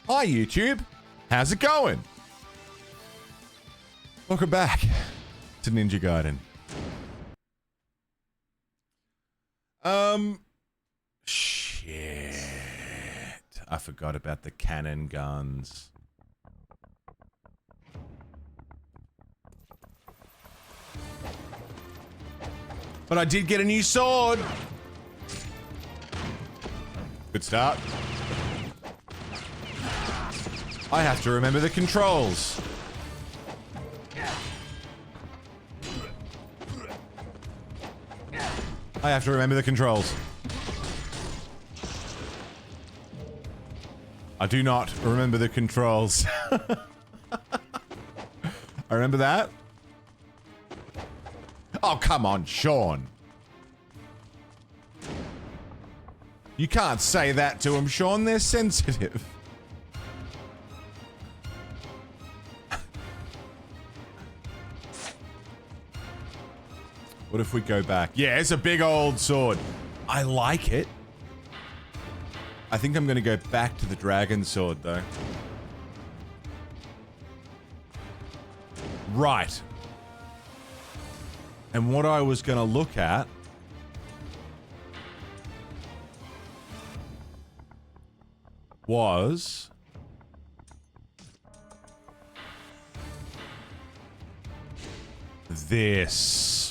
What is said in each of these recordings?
Hi YouTube, how's it going? Welcome back to Ninja Gaiden. Shit. I forgot about the cannon guns. But I did get a new sword. Good start. I have to remember the controls. I have to remember the controls. I do not remember the controls. I remember that. Oh, come on, Sean. You can't say that to them, Sean. They're sensitive. What if we go back? Yeah, it's a big old sword. I like it. I think I'm going to go back to the dragon sword, though. Right. And what I was going to look at was this.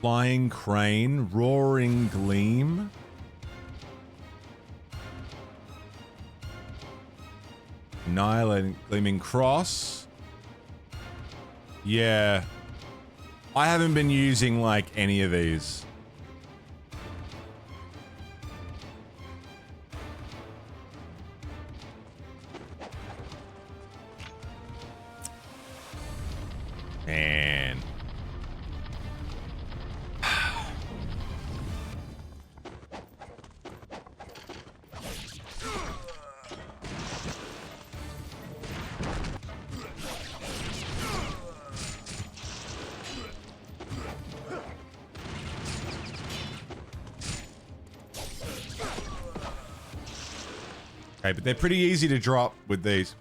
Flying crane, roaring gleam. Annihilating gleaming cross. Yeah. I haven't been using like any of these. Man. Okay, but they're pretty easy to drop with these.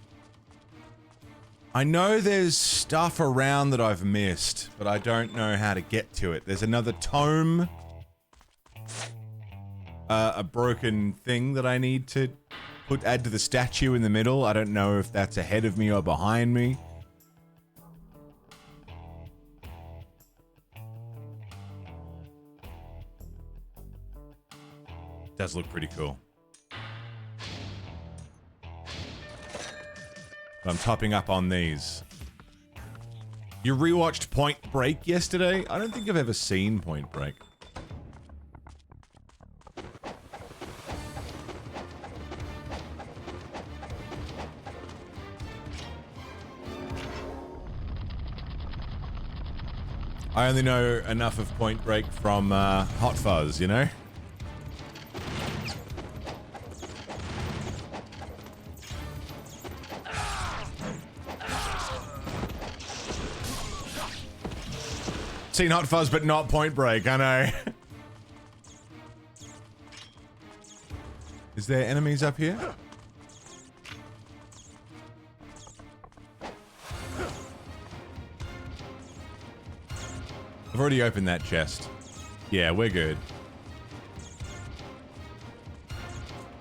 I know there's stuff around that I've missed, but I don't know how to get to it. There's another tome. A broken thing that I need to add to the statue in the middle. I don't know if that's ahead of me or behind me. Does look pretty cool. I'm topping up on these. You rewatched Point Break yesterday? I don't think I've ever seen Point Break. I only know enough of Point Break from Hot Fuzz, you know? Seen Hot Fuzz, but not Point Break, I know. Is there enemies up here? I've already opened that chest. Yeah, we're good.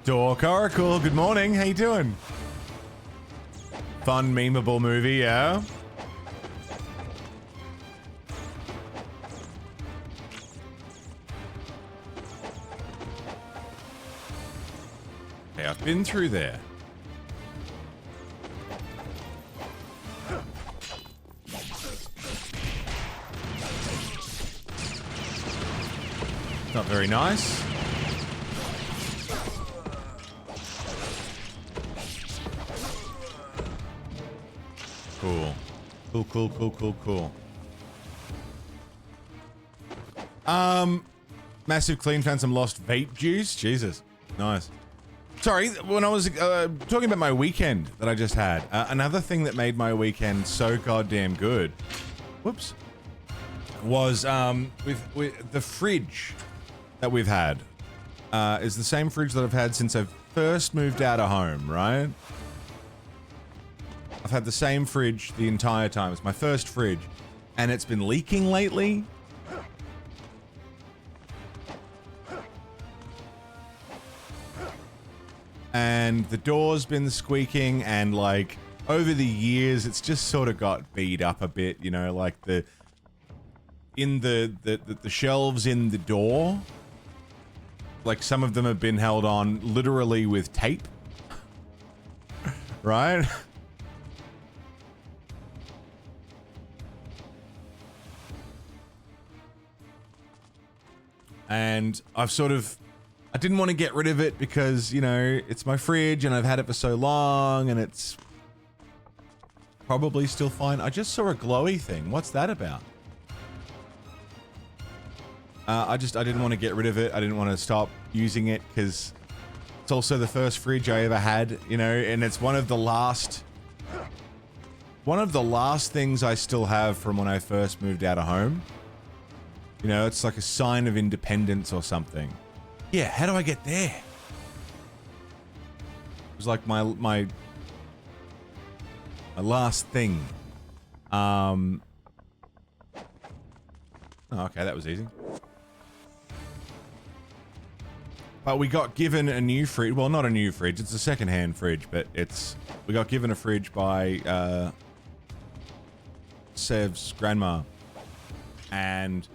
Dork Oracle, good morning, how you doing? Fun, memeable movie, yeah? I've been through there. Not very nice. Cool. Cool, cool, cool, cool, cool. Massive clean, found some lost vape juice. Jesus. Nice. Sorry, when I was talking about my weekend that I just had, another thing that made my weekend so goddamn good, whoops, was with the fridge that we've had. Is the same fridge that I've had since I first moved out of home, right? I've had the same fridge the entire time. It's my first fridge, and it's been leaking lately. And the door's been squeaking, and like over the years it's just sort of got beat up a bit, you know, like the shelves in the door, like some of them have been held on literally with tape. Right? And I didn't want to get rid of it because, you know, it's my fridge and I've had it for so long and it's probably still fine. I just saw a glowy thing. What's that about? I didn't want to get rid of it. I didn't want to stop using it because it's also the first fridge I ever had, you know, and it's one of the last things I still have from when I first moved out of home. You know, it's like a sign of independence or something. Yeah, how do I get there? It was like my last thing. Oh, okay, that was easy. But we got given a new fridge. Well, not a new fridge. It's a second-hand fridge, but we got given a fridge by Sev's grandma. And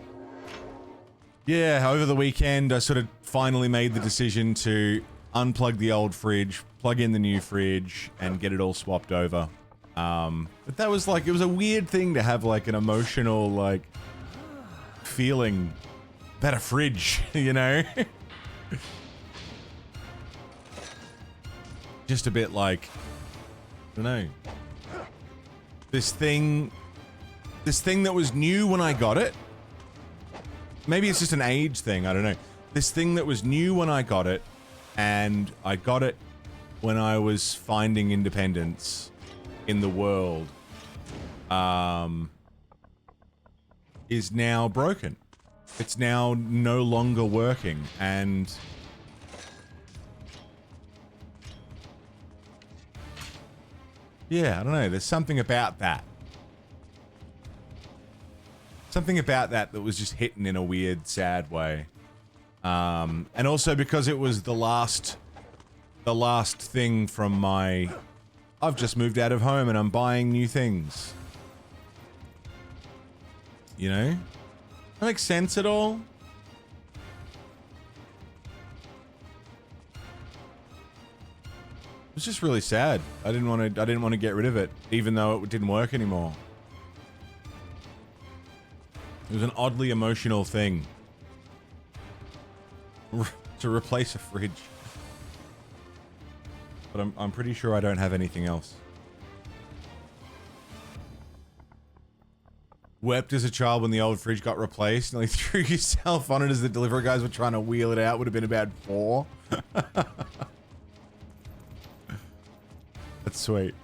yeah, over the weekend, I sort of finally made the decision to unplug the old fridge, plug in the new fridge, and get it all swapped over. But that was like, it was a weird thing to have like an emotional, like, feeling about a fridge, you know? Just a bit like, I don't know. This thing that was new when I got it. Maybe it's just an age thing, I don't know. This thing that was new when I got it, and I got it when I was finding independence in the world, is now broken. It's now no longer working, and yeah, I don't know, there's something about that. Something about that was just hitting in a weird, sad way. And also because it was the last thing from my... I've just moved out of home and I'm buying new things. You know? That makes sense at all? It was just really sad. I didn't want to get rid of it, even though it didn't work anymore. It was an oddly emotional thing. To replace a fridge. But I'm pretty sure I don't have anything else. Wept as a child when the old fridge got replaced. Nearly threw yourself on it as the delivery guys were trying to wheel it out. Would have been about 4. That's sweet.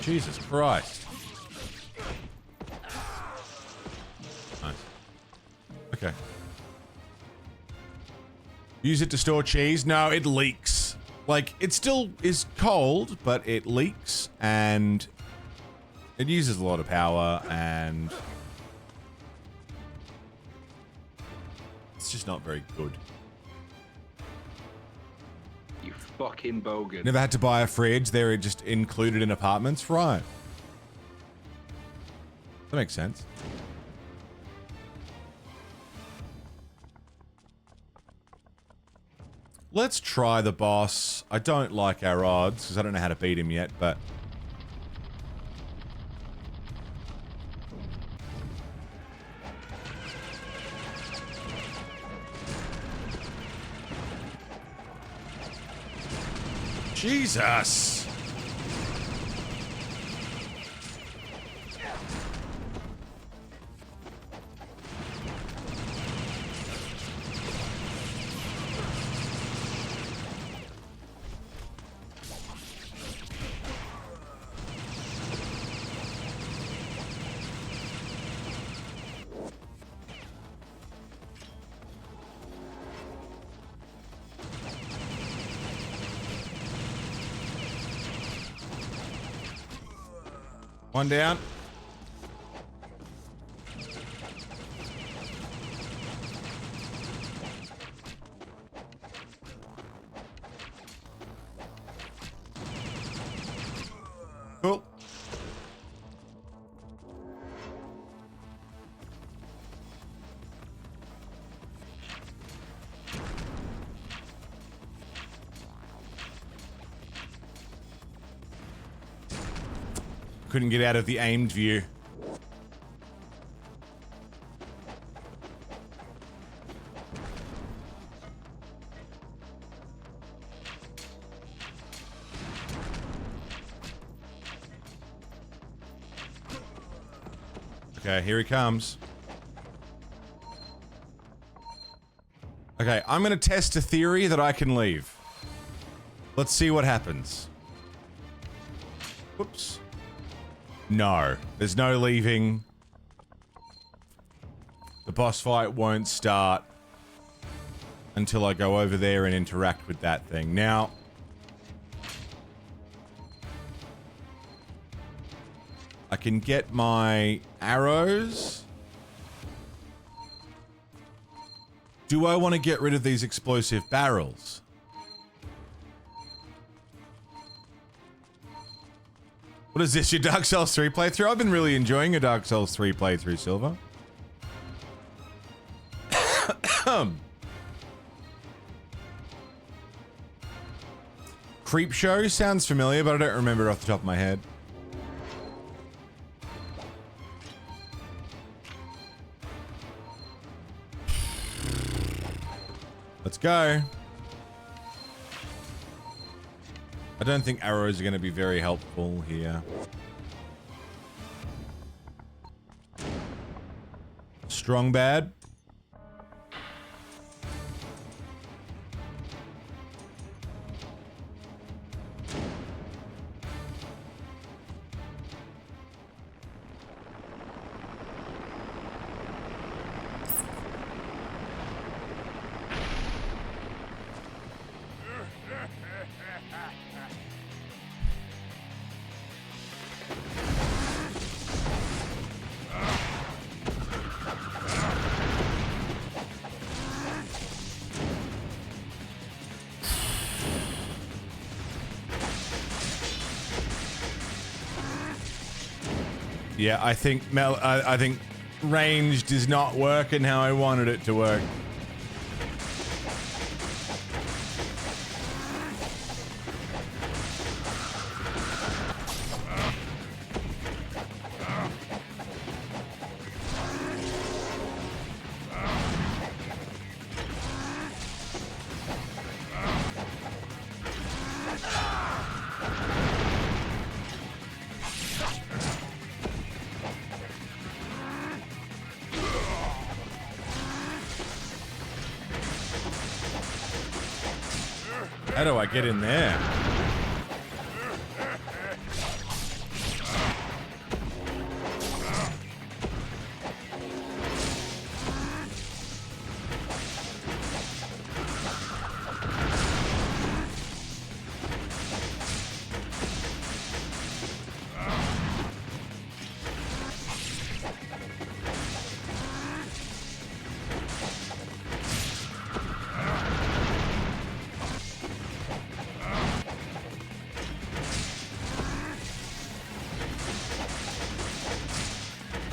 Jesus Christ. Nice. Okay. Use it to store cheese? No, it leaks. Like, it still is cold, but it leaks, and it uses a lot of power, and it's just not very good. You fucking bogan. Never had to buy a fridge. They're just included in apartments. Right. That makes sense. Let's try the boss. I don't like our odds because I don't know how to beat him yet, but... Jesus! One down. Cool. Couldn't get out of the aimed view. Okay, here he comes. Okay, I'm gonna test a theory that I can leave. Let's see what happens. Whoops. No, there's no leaving. The boss fight won't start until I go over there and interact with that thing. Now, I can get my arrows. Do I want to get rid of these explosive barrels? What is this, your Dark Souls 3 playthrough? I've been really enjoying your Dark Souls 3 playthrough, Silver. Creep Show sounds familiar, but I don't remember it off the top of my head. Let's go. I don't think arrows are going to be very helpful here. Strong bad. Yeah, I think I think ranged is not working how I wanted it to work. How do I get in there?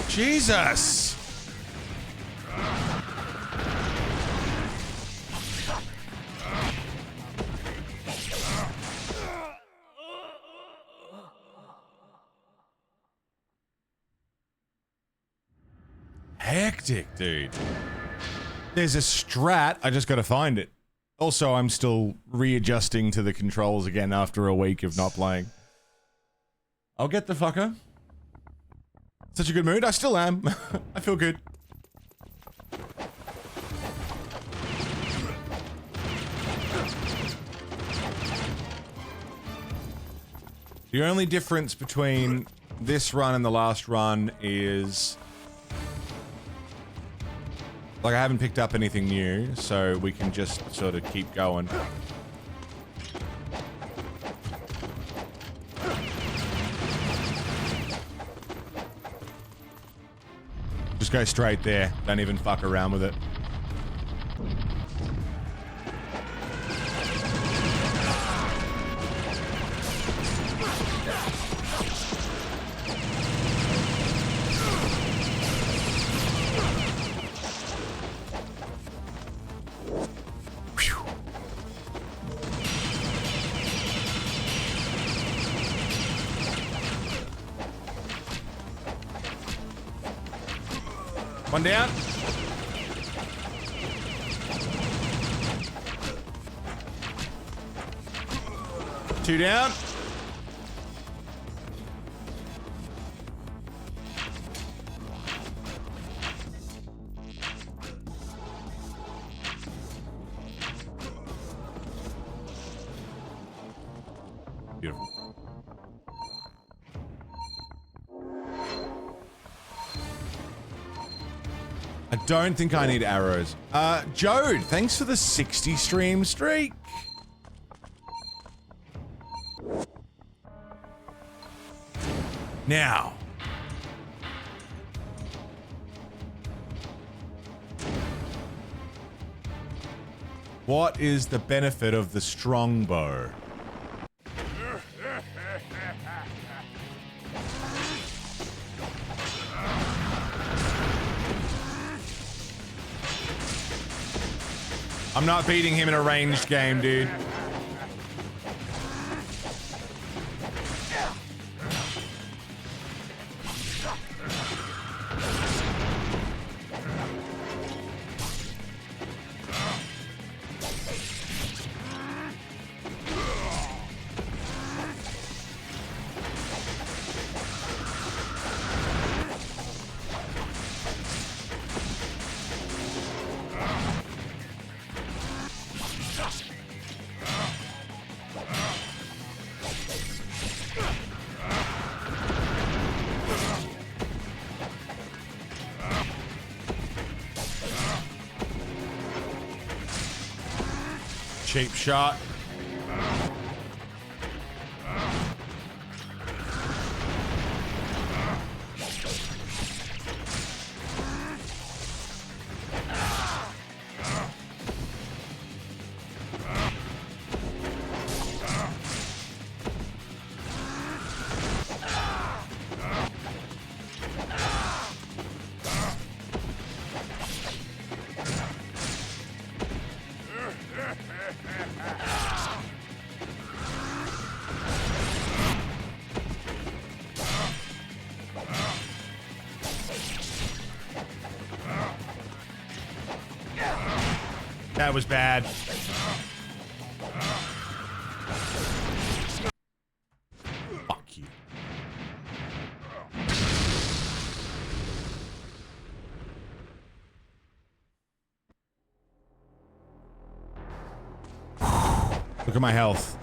Jesus! Hectic, dude. There's a strat, I just gotta find it. Also, I'm still readjusting to the controls again after a week of not playing. I'll get the fucker. Such a good mood. I still am. I feel good. The only difference between this run and the last run is... like, I haven't picked up anything new, so we can just sort of keep going. Just go straight there. Don't even fuck around with it. One down. Two down. Beautiful. I don't think I need arrows. Jode, thanks for the 60 stream streak. Now. What is the benefit of the strong bow? I'm not beating him in a ranged game, dude. Cheap shot. That was bad. Fuck you. Look at my health.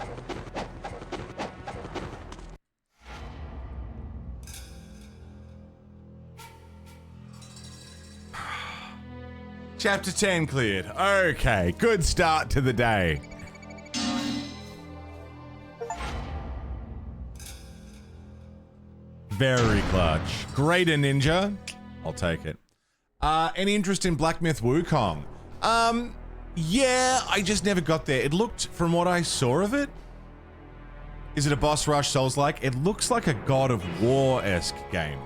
Chapter 10 cleared. Okay, good start to the day. Very clutch. Great, a ninja. I'll take it. Any interest in Black Myth Wukong? Yeah, I just never got there. It looked, from what I saw of it, is it a boss rush Souls-like? It looks like a God of War-esque game.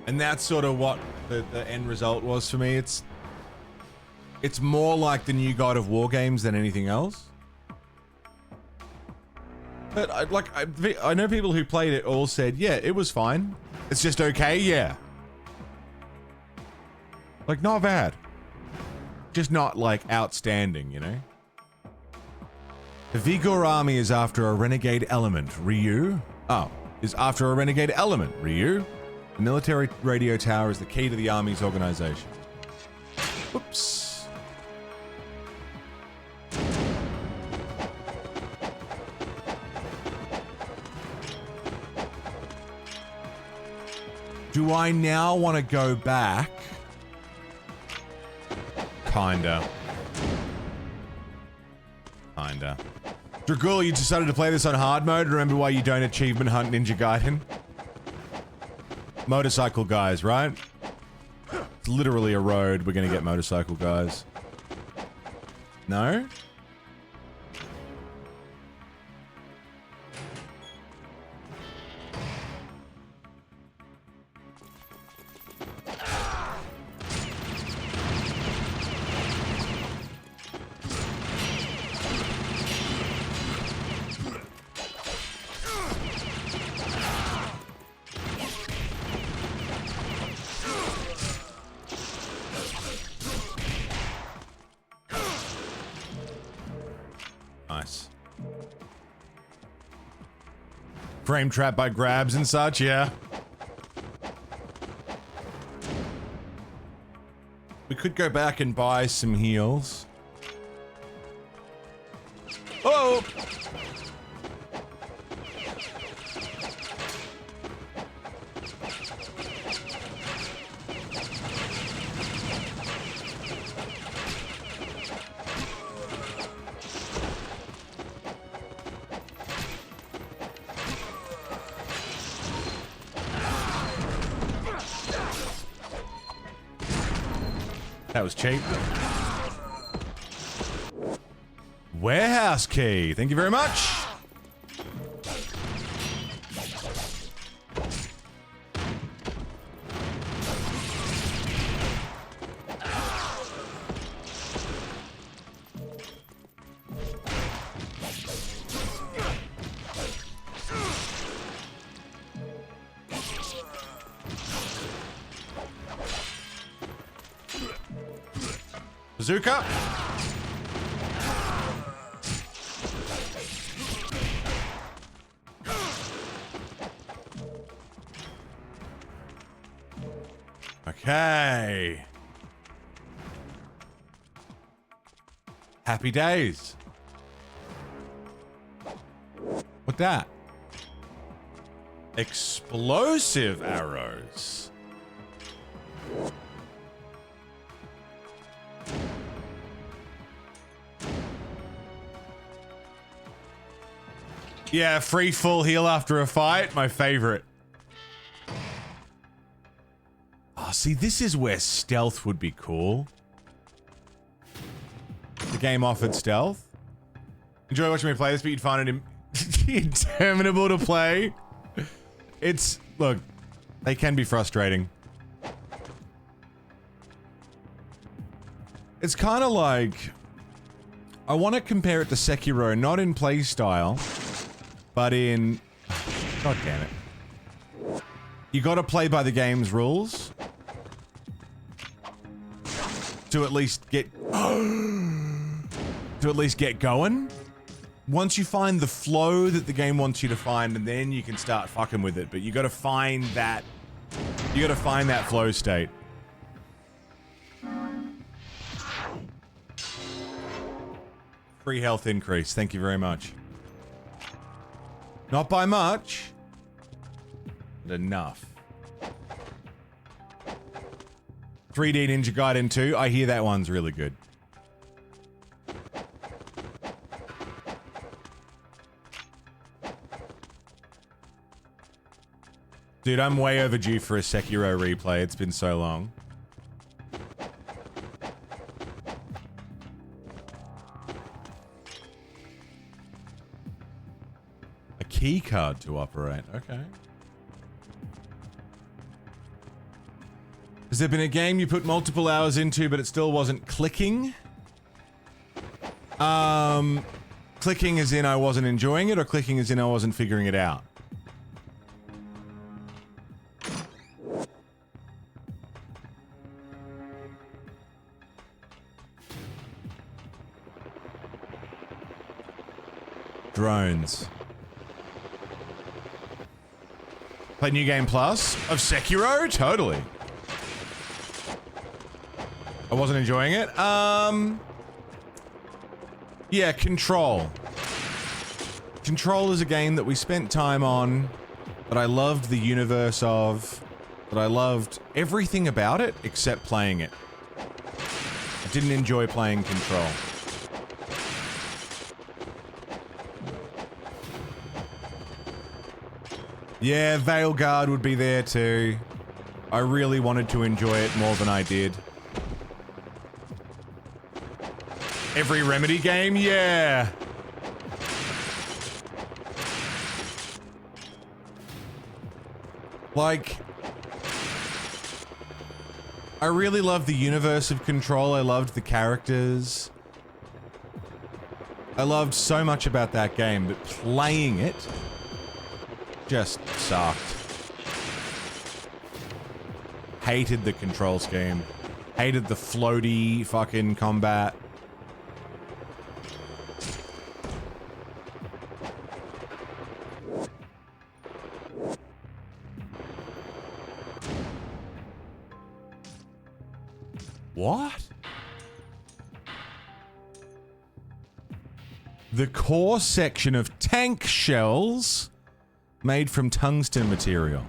And that's sort of what the end result was for me. It's more like the new God of War games than anything else. But I know people who played it all said, yeah, it was fine. It's just okay, yeah. Like, not bad. Just not, like, outstanding, you know? The Vigor army is after a renegade element, Ryu. Oh, is after a renegade element, Ryu. The military radio tower is the key to the army's organization. Whoops. Do I now want to go back? Kinda. Dragul, you decided to play this on hard mode. Remember why you don't achievement hunt Ninja Gaiden? Motorcycle guys, right? It's literally a road. We're gonna get motorcycle guys. No? Nice. Frame trap by grabs and such, yeah. We could go back and buy some heals. Oh! That was cheap. Warehouse key. Thank you very much. Bazooka. Okay. Happy days. What that? Explosive arrows. Yeah, free full heal after a fight. My favorite. Oh, see, this is where stealth would be cool. The game offered stealth. Enjoy watching me play this, but you'd find it interminable to play. It's... Look, they can be frustrating. It's kind of like... I want to compare it to Sekiro, not in playstyle, but in... God damn it. You gotta play by the game's rules. To at least get... to at least get going. Once you find the flow that the game wants you to find, and then you can start fucking with it. But you gotta find that... You gotta find that flow state. Free health increase. Thank you very much. Not by much, but enough. 3D Ninja Gaiden 2. I hear that one's really good. Dude, I'm way overdue for a Sekiro replay. It's been so long. A key card to operate. Okay. Has there been a game you put multiple hours into, but it still wasn't clicking? Clicking as in I wasn't enjoying it, or clicking as in I wasn't figuring it out? Drones. Play New Game Plus of Sekiro? Totally. I wasn't enjoying it. Yeah, Control. Control is a game that we spent time on, that I loved the universe of, that I loved everything about it except playing it. I didn't enjoy playing Control. Yeah, Veilguard would be there too. I really wanted to enjoy it more than I did. Every Remedy game? Yeah. Like, I really loved the universe of Control. I loved the characters. I loved so much about that game, but playing it just sucked. Hated the control scheme. Hated the floaty fucking combat. What? The core section of tank shells made from tungsten material.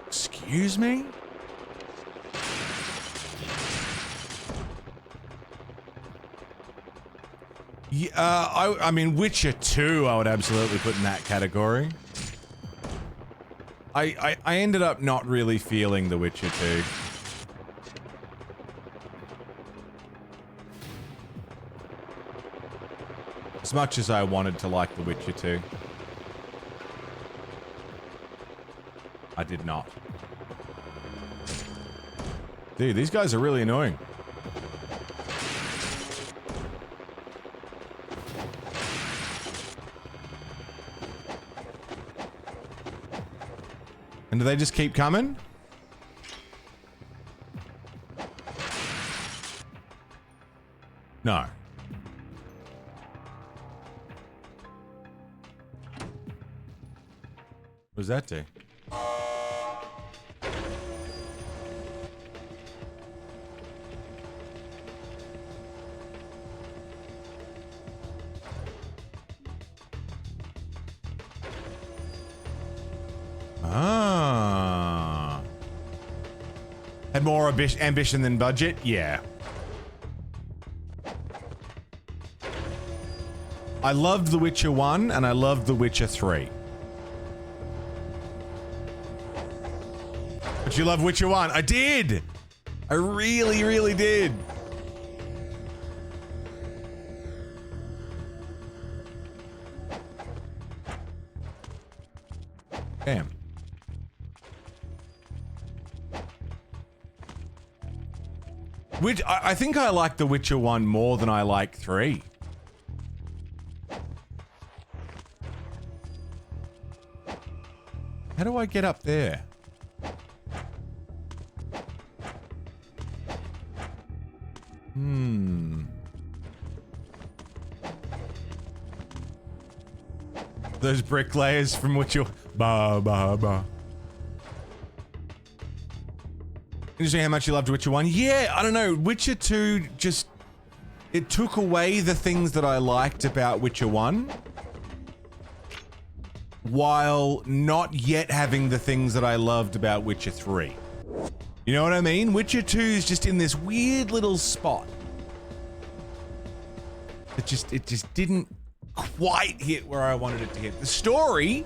Excuse me? Yeah, I mean, Witcher 2 I would absolutely put in that category. I ended up not really feeling The Witcher 2. As much as I wanted to like The Witcher 2. I did not. Dude, these guys are really annoying. And do they just keep coming? No. What does that do? Ah. Had more ambition than budget? Yeah. I loved The Witcher 1 and I loved The Witcher 3. But you love Witcher 1? I did! I really, really did. Damn. I think I like The Witcher 1 more than I like 3. How do I get up there? Those bricklayers from Witcher... Bah, bah, bah. Interesting how much you loved Witcher 1. Yeah, I don't know. Witcher 2 just... It took away the things that I liked about Witcher 1. While not yet having the things that I loved about Witcher 3. You know what I mean? Witcher 2 is just in this weird little spot. It just didn't quite hit where I wanted it to hit. The story,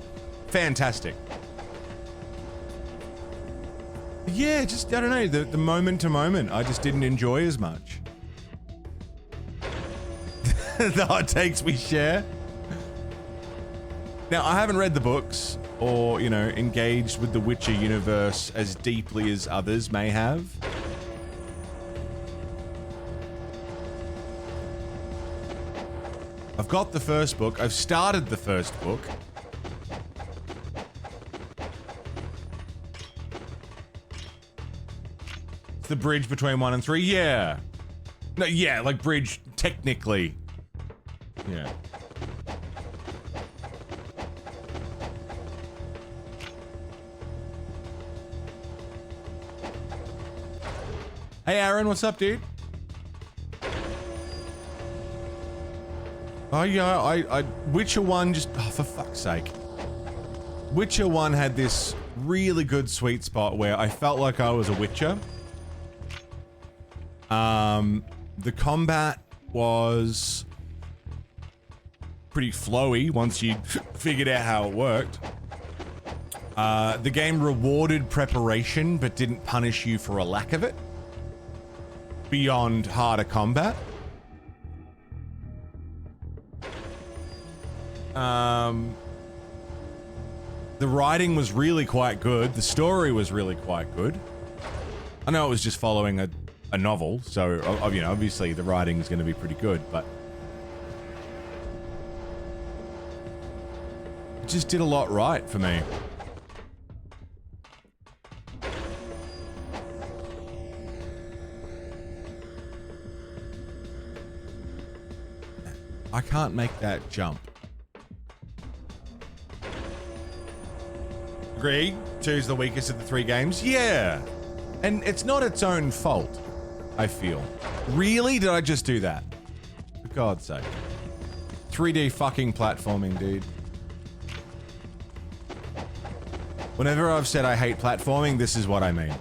fantastic. Yeah, just, I don't know, the moment to moment, I just didn't enjoy as much. The hot takes we share. Now, I haven't read the books or, you know, engaged with the Witcher universe as deeply as others may have. I've got the first book. I've started the first book. It's the bridge between 1 and 3. Yeah. No, yeah, like bridge technically. Yeah. Hey Aaron, what's up, dude? Oh yeah, I Witcher 1 just, oh, for fuck's sake. Witcher 1 had this really good sweet spot where I felt like I was a Witcher. The combat was pretty flowy once you figured out how it worked. The game rewarded preparation, but didn't punish you for a lack of it. Beyond harder combat. The writing was really quite good. The story was really quite good. I know it was just following a novel, so you know, obviously the writing is going to be pretty good, but it just did a lot right for me. I can't make that jump. Agree? 2's the weakest of the 3 games? Yeah. And it's not its own fault, I feel. Really? Did I just do that? For God's sake. 3D fucking platforming, dude. Whenever I've said I hate platforming, this is what I mean.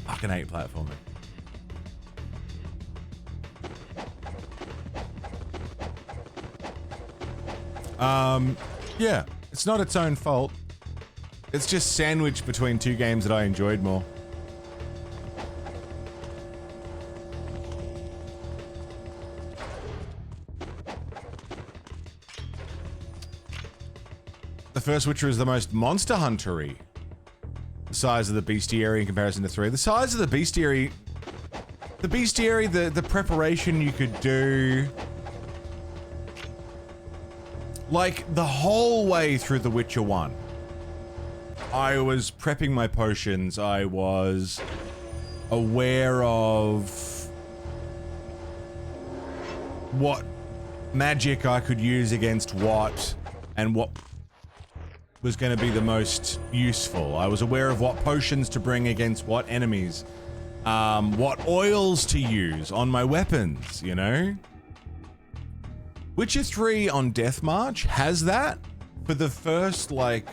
Fucking hate platforming. Yeah, it's not its own fault. It's just sandwiched between 2 games that I enjoyed more. The first Witcher is the most Monster Hunter-y. The size of the bestiary in comparison to 3. The size of the bestiary... The preparation you could do... Like, the whole way through The Witcher 1, I was prepping my potions, I was aware of what magic I could use against what, and what was going to be the most useful. I was aware of what potions to bring against what enemies, what oils to use on my weapons, you know? Witcher 3 on Deathmarch has that for the first, like,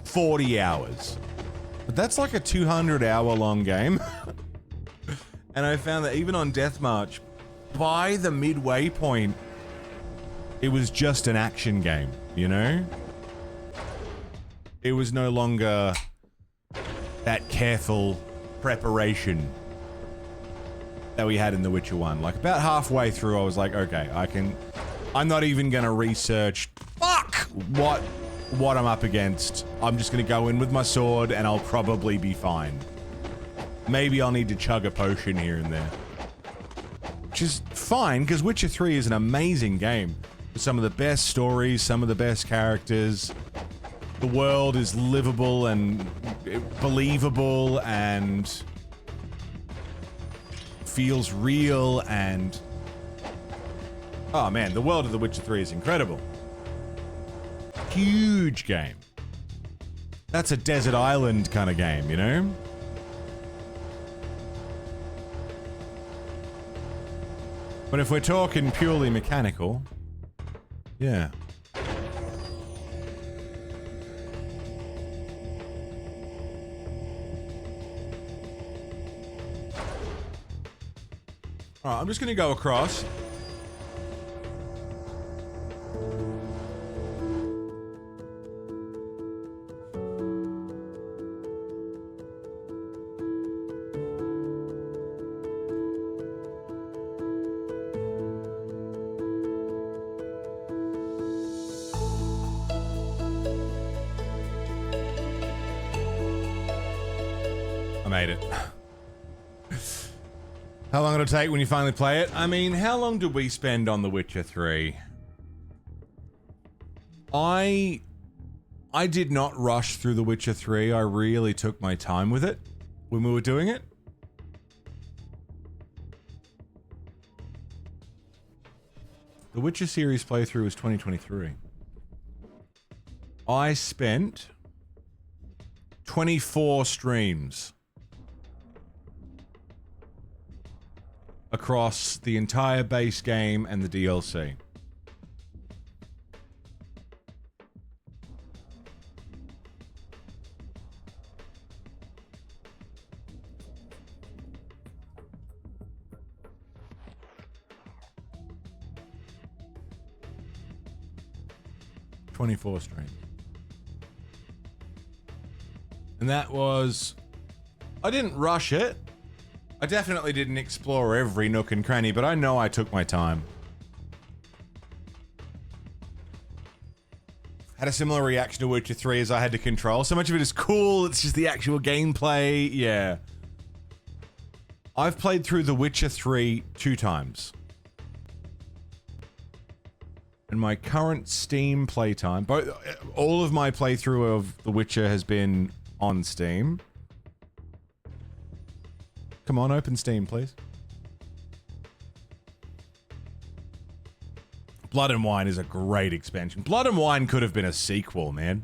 40 hours. But that's like a 200-hour-long game. And I found that even on Deathmarch, by the midway point, it was just an action game, you know? It was no longer that careful preparation that we had in The Witcher 1. Like, about halfway through, I was like, okay, I'm not even gonna research, what I'm up against. I'm just gonna go in with my sword, and I'll probably be fine. Maybe I'll need to chug a potion here and there. Which is fine, because Witcher 3 is an amazing game. With some of the best stories, some of the best characters. The world is livable and believable, and feels real, and oh man, the world of The Witcher 3 is incredible. Huge game. That's a desert island kind of game, you know? But if we're talking purely mechanical, yeah. Alright, I'm just gonna go across. I made it. How long it'll take when you finally play it? I mean, how long did we spend on The Witcher 3? I did not rush through The Witcher 3. I really took my time with it when we were doing it. The Witcher series playthrough was 2023. I spent 24 streams across the entire base game and the DLC. 24 streams. And that was... I didn't rush it. I definitely didn't explore every nook and cranny, but I know I took my time. Had a similar reaction to Witcher 3 as I had to control. So much of it is cool, it's just the actual gameplay, yeah. I've played through The Witcher 3 2 times. And my current Steam playtime, all of my playthrough of The Witcher has been on Steam. Come on, open Steam, please. Blood and Wine is a great expansion. Blood and Wine could have been a sequel, man.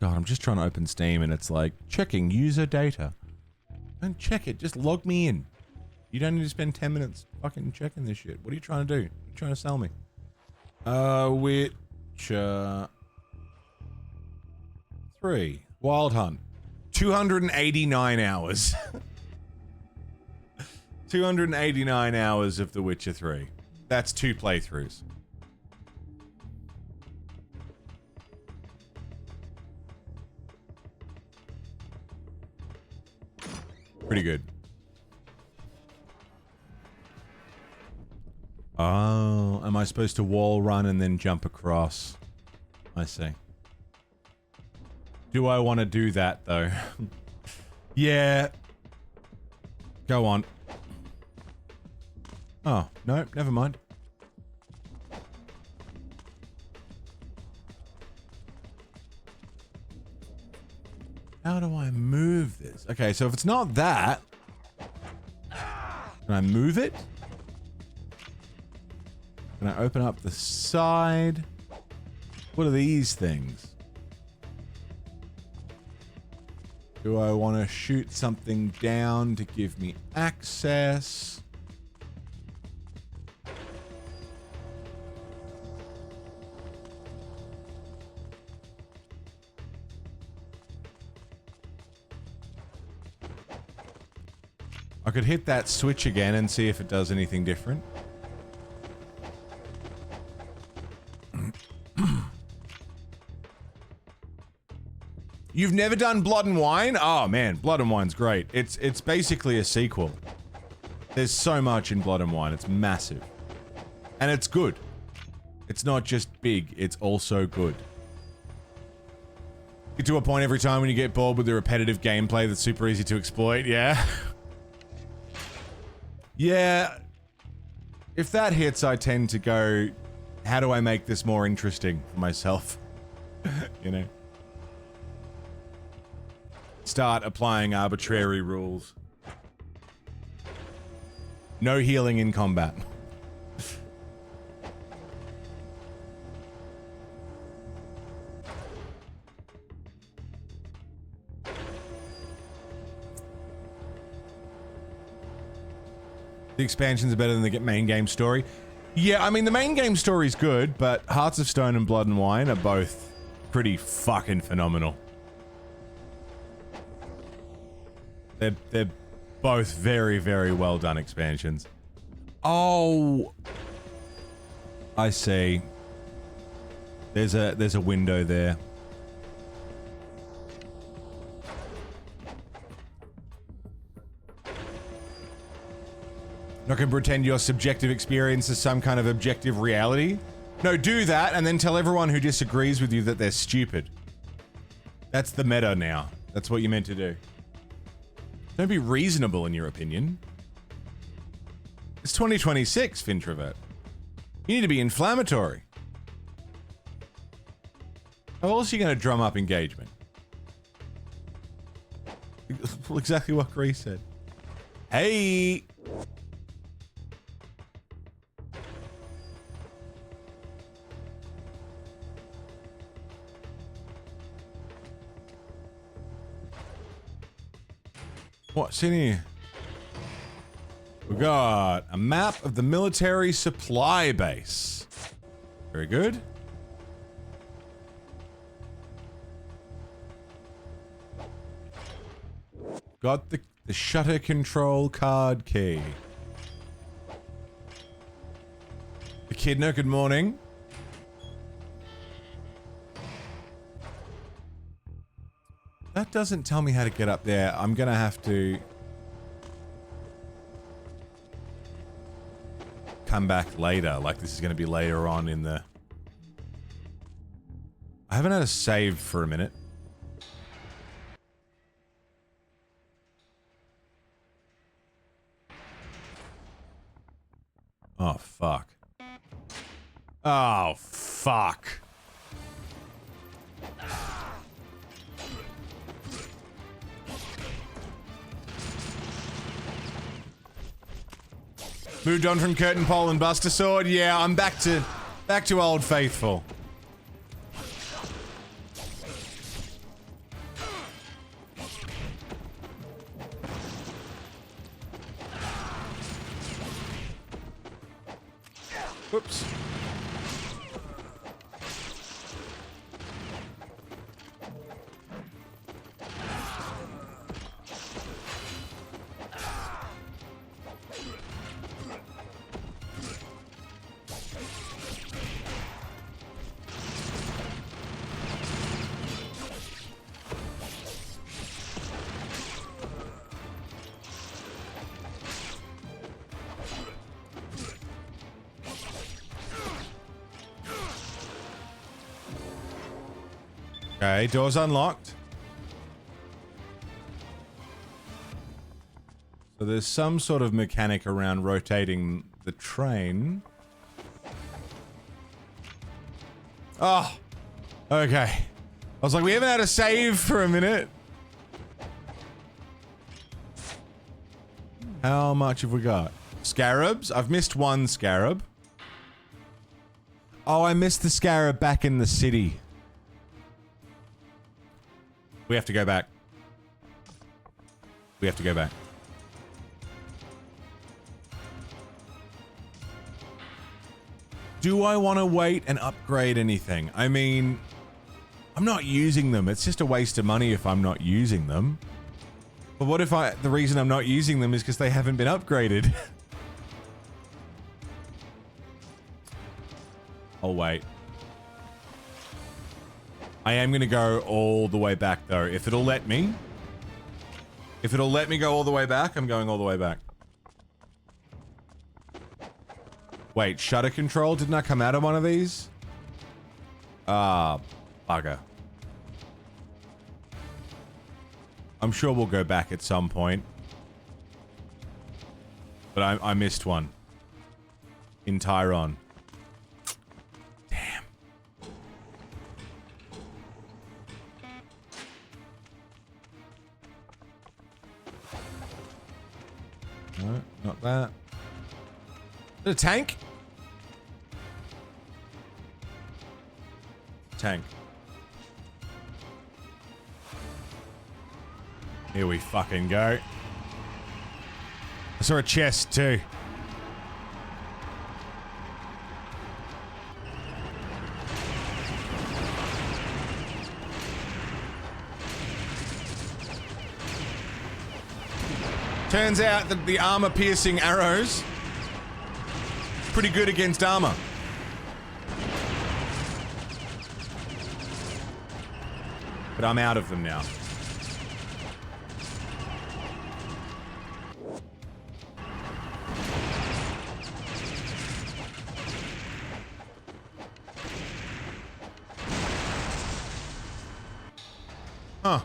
God, I'm just trying to open Steam and it's like, checking user data. Don't check it, just log me in. You don't need to spend 10 minutes fucking checking this shit. What are you trying to do? What are you trying to sell me? Witcher 3. Wild Hunt. 289 hours. 289 hours of The Witcher 3. That's 2 playthroughs. Pretty good. Oh, am I supposed to wall run and then jump across? I see. Do I want to do that, though? Yeah. Go on. Oh, no, never mind. How do I move this? Okay, so if it's not that... Can I move it? Can I open up the side? What are these things? Do I want to shoot something down to give me access? I could hit that switch again and see if it does anything different. You've never done Blood and Wine? Oh man, Blood and Wine's great. It's basically a sequel. There's so much in Blood and Wine, it's massive. And it's good. It's not just big, it's also good. Get to a point every time when you get bored with the repetitive gameplay that's super easy to exploit, yeah? Yeah. If that hits, I tend to go, how do I make this more interesting for myself? You know? Start applying arbitrary rules. No healing in combat. The expansions are better than the main game story. Yeah, I mean, the main game story's good, but Hearts of Stone and Blood and Wine are both pretty fucking phenomenal. They're both very, very well done expansions. Oh, I see. There's a window there. Not gonna pretend your subjective experience is some kind of objective reality. No, do that and then tell everyone who disagrees with you that they're stupid. That's the meta now. That's what you're meant to do. Don't be reasonable in your opinion. It's 2026, Fintrovert. You need to be inflammatory. How else are you going to drum up engagement? Exactly what Grease said. Hey! What's in here? We got a map of the military supply base. Very good. Got the shutter control card key. Echidna, good morning. That doesn't tell me how to get up there. I'm gonna have to come back later. Like, this is gonna be later on in the... I haven't had a save for a minute. Oh, fuck. Oh, fuck. Moved on from Curtain Pole and Buster Sword. Yeah, I'm back to Old Faithful. Whoops. Okay, door's unlocked. So there's some sort of mechanic around rotating the train. Oh, okay. I was like, we haven't had a save for a minute. How much have we got? Scarabs? I've missed one scarab. Oh, I missed the scarab back in the city. We have to go back. We have to go back. Do I want to wait and upgrade anything? I mean, I'm not using them. It's just a waste of money if I'm not using them. But what if the reason I'm not using them is because they haven't been upgraded? I'll wait. I am going to go all the way back, though. If it'll let me. If it'll let me go all the way back, I'm going all the way back. Wait, shutter control? Didn't I come out of one of these? Ah, bugger. I'm sure we'll go back at some point. But I missed one. In Tyron. Damn. No, not that. Is it a tank? Tank. Here we fucking go. I saw a chest too. Turns out that the armor-piercing arrows pretty good against armor. But I'm out of them now. Huh.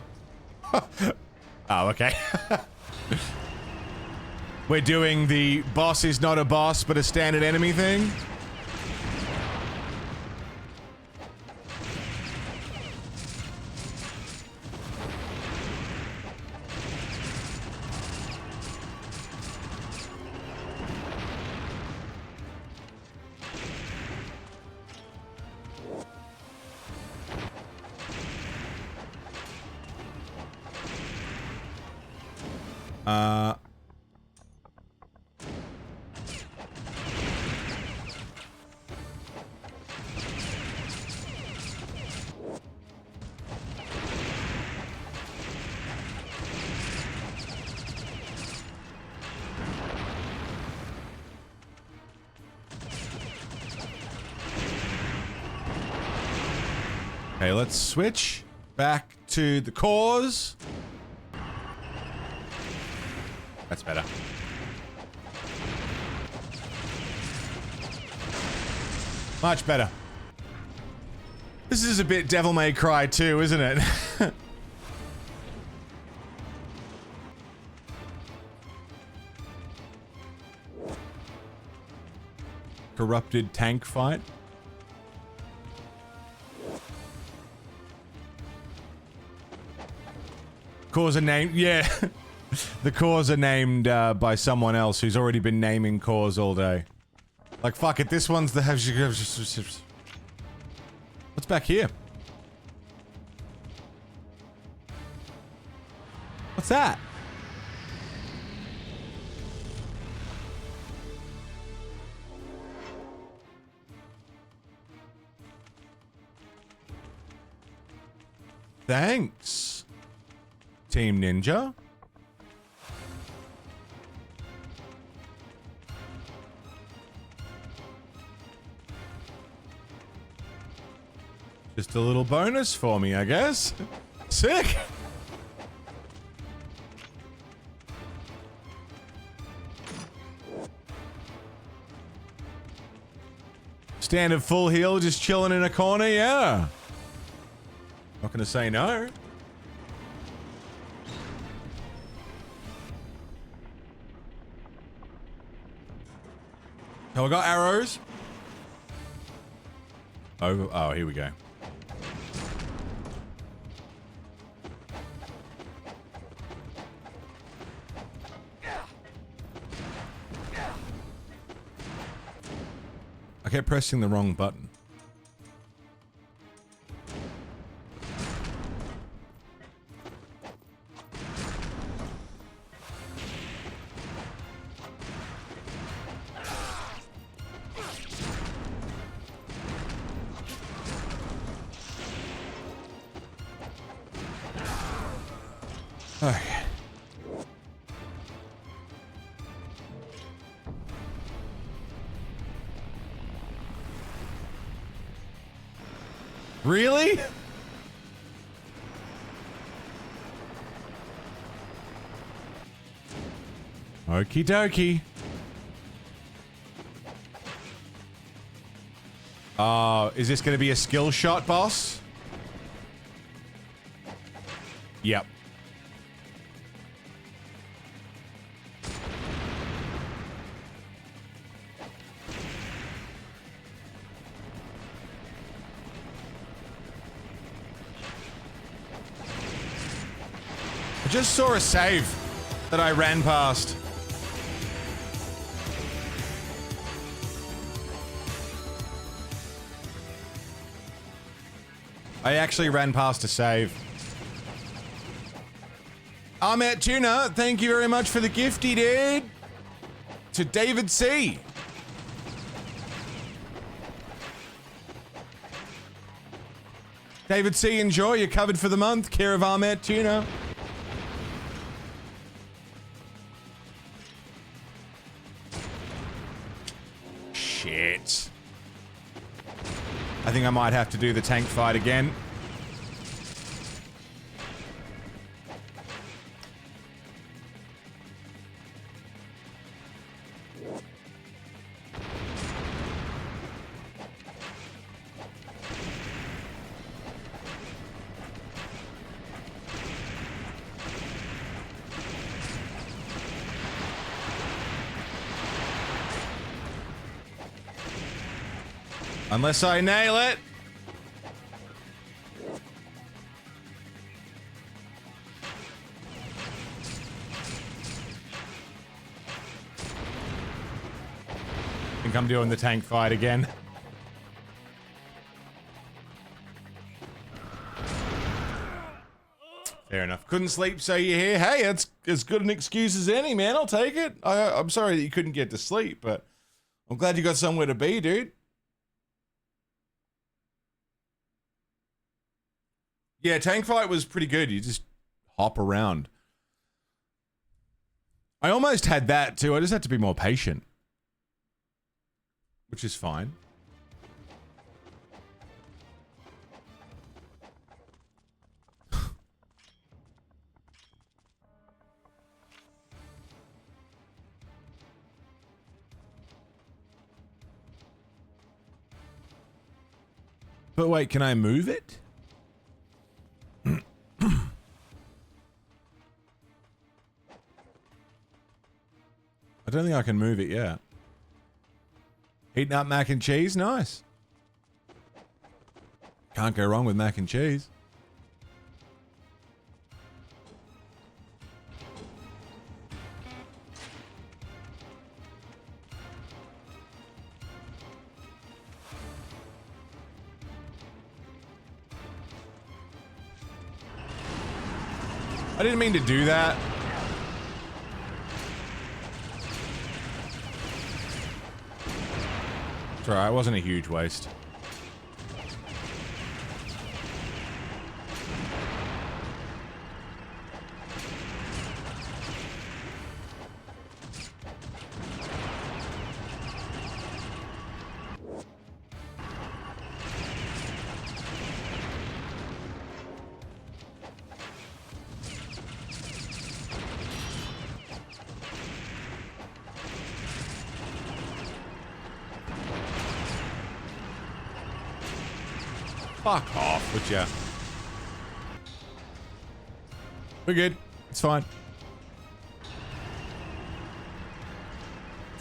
Oh, okay. We're doing the boss is not a boss, but a standard enemy thing. Okay, let's switch back to the cause. That's better. Much better. This is a bit Devil May Cry too, isn't it? Corrupted tank fight. Cores are named, yeah. The cores are named by someone else who's already been naming cores all day. Like, fuck it, this one's the... What's back here? What's that? Thanks, Team Ninja. Just a little bonus for me, I guess. Sick. Stand at full heal, just chilling in a corner, yeah. Not gonna say no. Oh, I got arrows. Oh, here we go. I kept pressing the wrong button. Okay. Really? Okie dokie. Is this gonna be a skill shot, boss? Yep. I just saw a save that I ran past. I actually ran past a save. Ahmet Tuna, thank you very much for the gifty, dude. To David C. David C, enjoy. You're covered for the month. Care of Ahmet Tuna. Shit. I think I might have to do the tank fight again. Unless I nail it. I think I'm doing the tank fight again. Fair enough. Couldn't sleep, so you're here. Hey, it's as good an excuse as any, man. I'll take it. I'm sorry that you couldn't get to sleep, but I'm glad you got somewhere to be, dude. Yeah, tank fight was pretty good. You just hop around. I almost had that too. I just had to be more patient. Which is fine. But wait, can I move it? I don't think I can move it yet. Heating up mac and cheese, nice. Can't go wrong with mac and cheese. I didn't mean to do that. It's alright, it wasn't a huge waste. Fuck off, would ya? We're good. It's fine.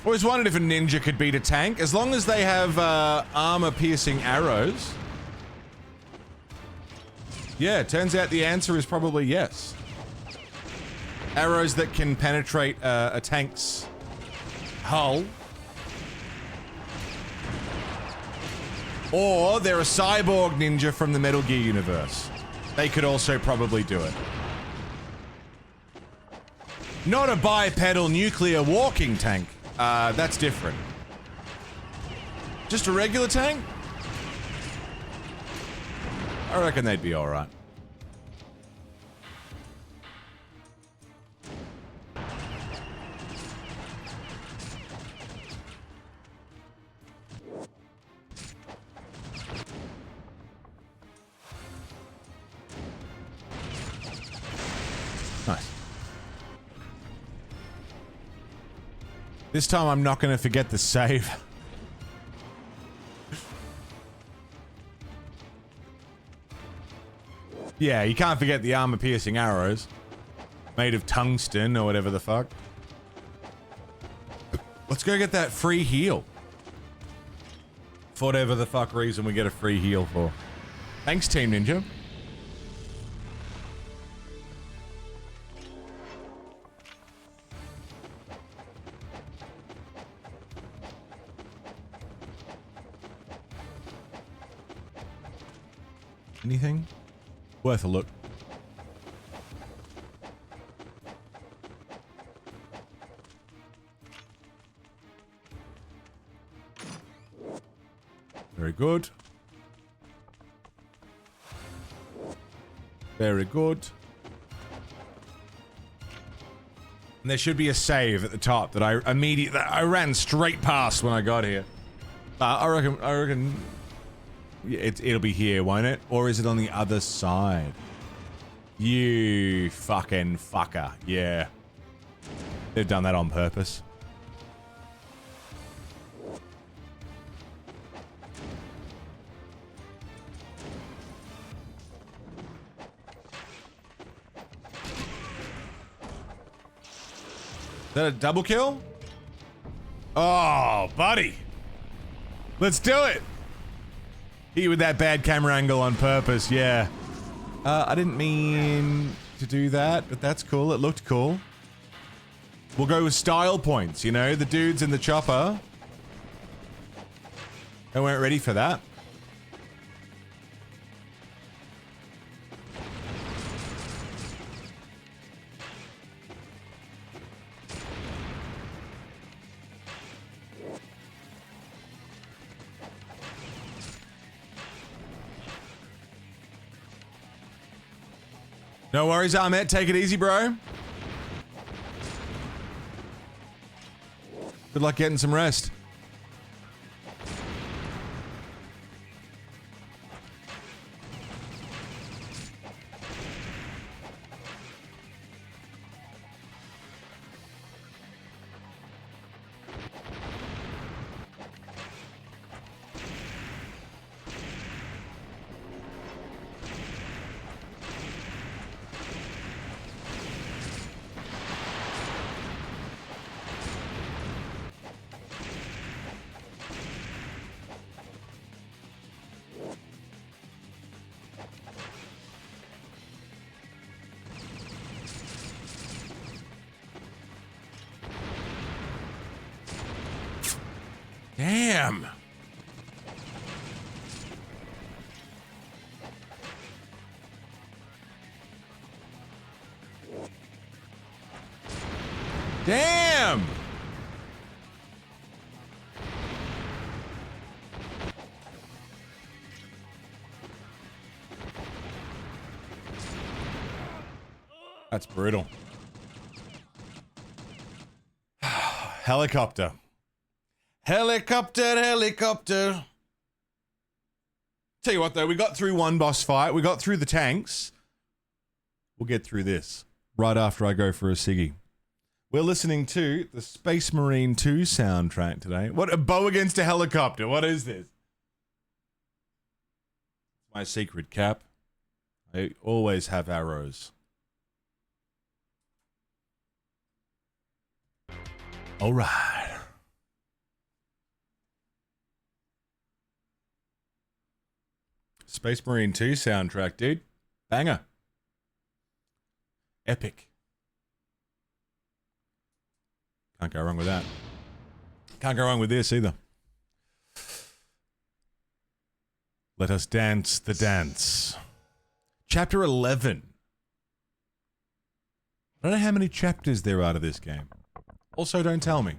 Always wondered if a ninja could beat a tank. As long as they have armor-piercing arrows. Yeah, it turns out the answer is probably yes. Arrows that can penetrate a tank's hull. Or they're a cyborg ninja from the Metal Gear universe. They could also probably do it. Not a bipedal nuclear walking tank. That's different. Just a regular tank? I reckon they'd be alright. Nice. This time I'm not going to forget the save. Yeah, you can't forget the armor-piercing arrows. Made of tungsten or whatever the fuck. Let's go get that free heal. For whatever the fuck reason we get a free heal for. Thanks, Team Ninja. Anything? Worth a look. Very good. Very good. And there should be a save at the top that I ran straight past when I got here. I reckon it'll be here, won't it? Or is it on the other side? You fucking fucker. Yeah. They've done that on purpose. Is that a double kill? Oh, buddy. Let's do it. Hit you with that bad camera angle on purpose, yeah. I didn't mean to do that, but that's cool. It looked cool. We'll go with style points, you know? The dudes in the chopper. They weren't ready for that. No worries, Ahmet. Take it easy, bro. Good luck getting some rest. Damn. Damn. That's brutal. Helicopter. Helicopter, helicopter. Tell you what though, we got through one boss fight. We got through the tanks. We'll get through this right after I go for a ciggy. We're listening to the Space Marine 2 soundtrack today. What, a bow against a helicopter? What is this? My secret, Cap. I always have arrows. All right. Space Marine 2 soundtrack, dude. Banger. Epic. Can't go wrong with that. Can't go wrong with this either. Let us dance the dance. Chapter 11. I don't know how many chapters there are to this game. Also, don't tell me.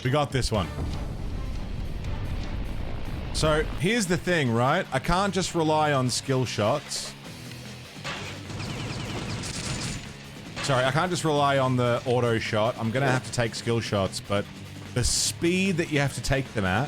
We got this one. So, here's the thing, right? I can't just rely on skill shots. Sorry, I can't just rely on the auto shot. I'm gonna have to take skill shots, but the speed that you have to take them at.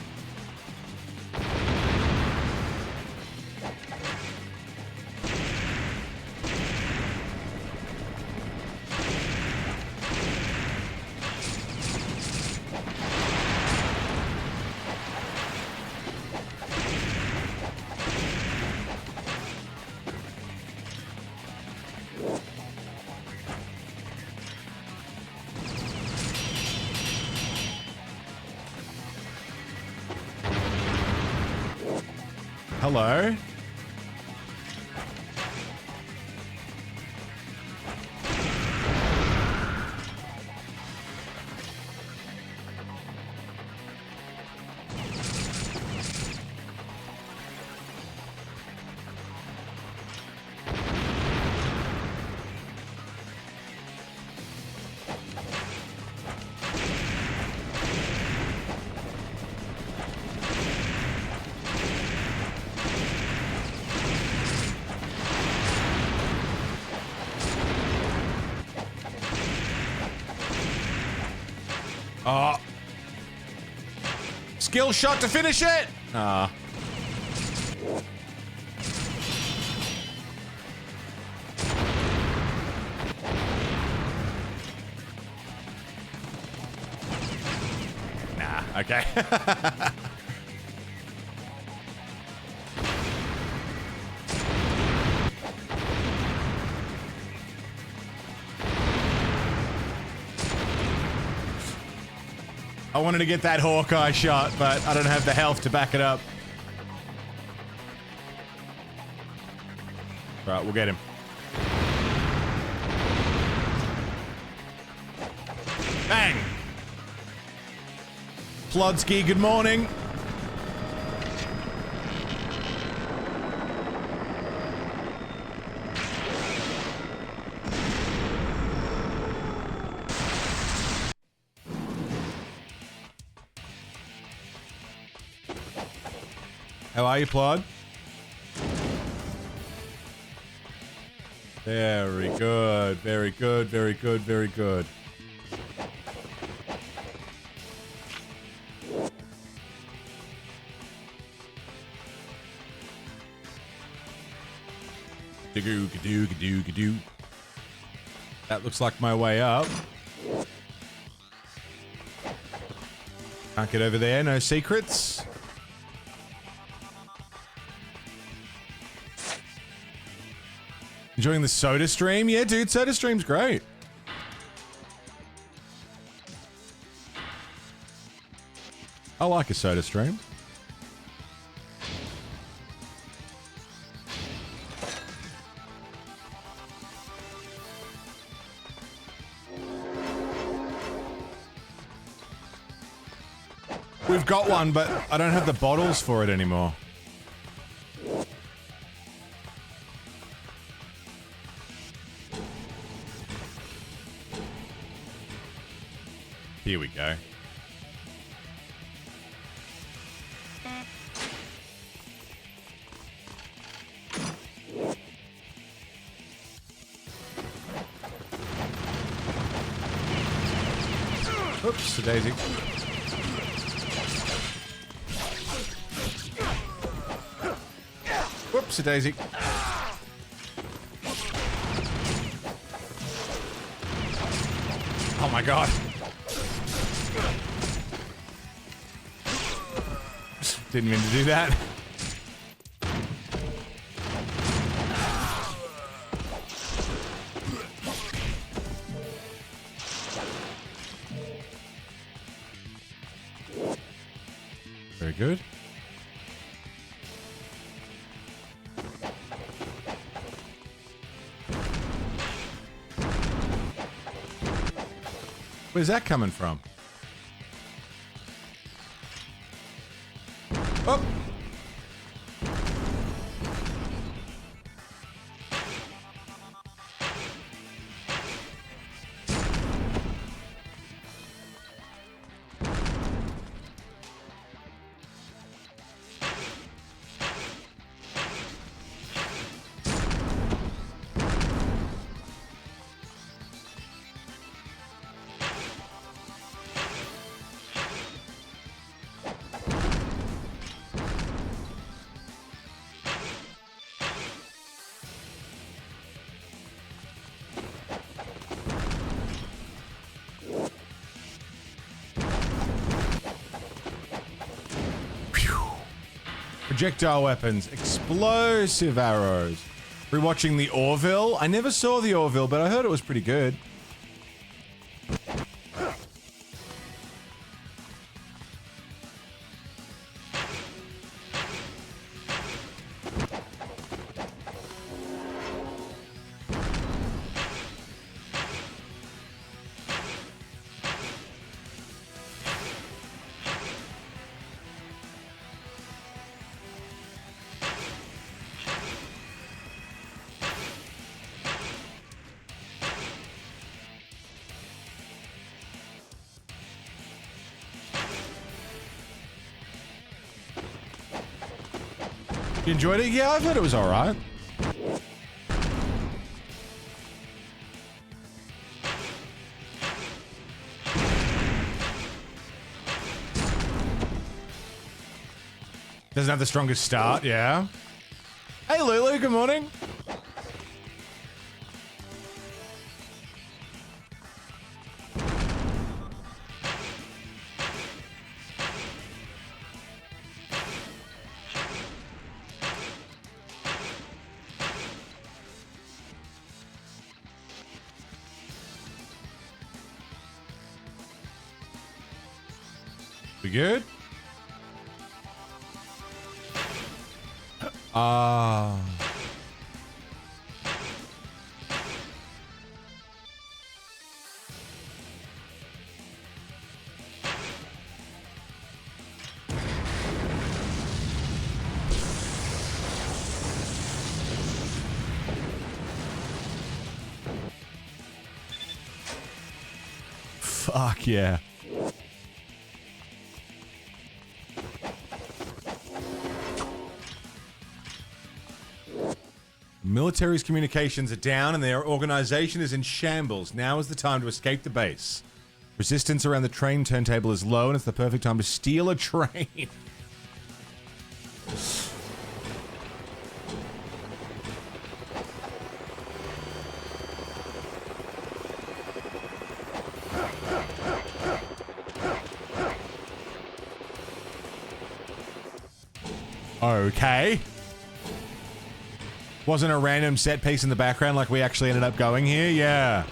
Hello? Oh. Skill shot to finish it! Ah. Nah, okay. I wanted to get that Hawkeye shot, but I don't have the health to back it up. Right, we'll get him. Bang! Plodsky, good morning. How are you, Plod? Very good, very good, very good, very good. Gadoo, gadoo, gadoo, gadoo. That looks like my way up. Can't get over there, no secrets. Enjoying the soda stream? Yeah, dude, soda stream's great. I like a soda stream. We've got one, but I don't have the bottles for it anymore. Here we go. Oops, daisy. Whoops, a daisy. Oh my god. Didn't mean to do that. Very good. Where's that coming from? Oh! Projectile weapons, explosive arrows. Rewatching the Orville. I never saw the Orville, but I heard it was pretty good. You enjoyed it? Yeah, I thought it was alright. Doesn't have the strongest start, yeah. Hey Lulu, good morning. We good? Fuck yeah. Military's communications are down and their organization is in shambles. Now is the time to escape the base. Resistance around the train turntable is low and it's the perfect time to steal a train. Okay. Wasn't a random set piece in the background like we actually ended up going here? Yeah.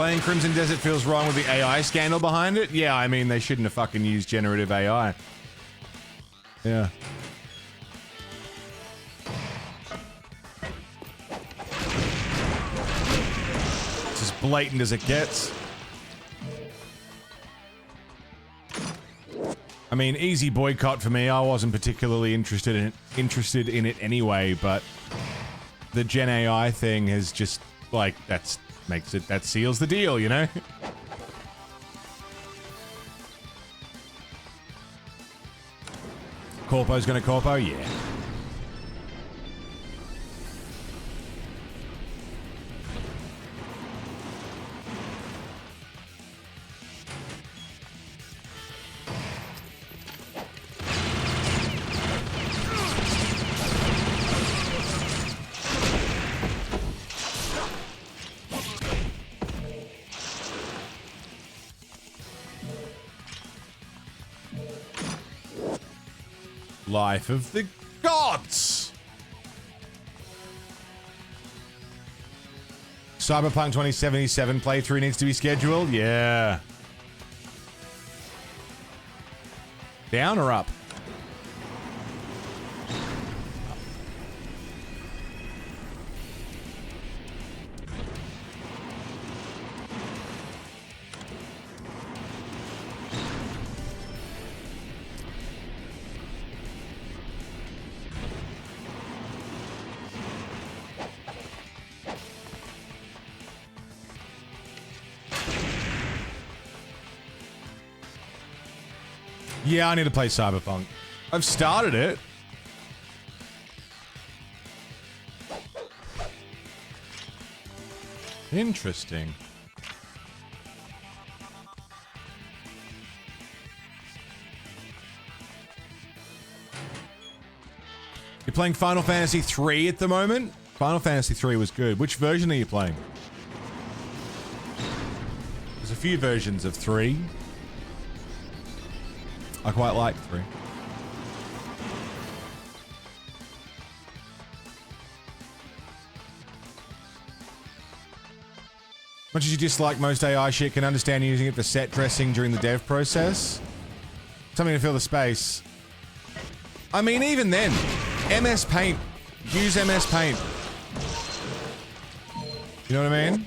Playing Crimson Desert feels wrong with the AI scandal behind it. Yeah, I mean, they shouldn't have fucking used generative AI. Yeah. It's as blatant as it gets. I mean, easy boycott for me. I wasn't particularly interested in it anyway, but the Gen AI thing has just like that seals the deal, you know? Corpo's gonna corpo, yeah. Life of the gods! Cyberpunk 2077 playthrough needs to be scheduled? Yeah. Down or up? Yeah, I need to play Cyberpunk. I've started it. Interesting. You're playing Final Fantasy 3 at the moment? Final Fantasy 3 was good. Which version are you playing? There's a few versions of 3. I quite like 3. Much as you dislike most AI shit, can understand using it for set dressing during the dev process. Something to fill the space. I mean, even then, MS Paint. Use MS Paint. You know what I mean?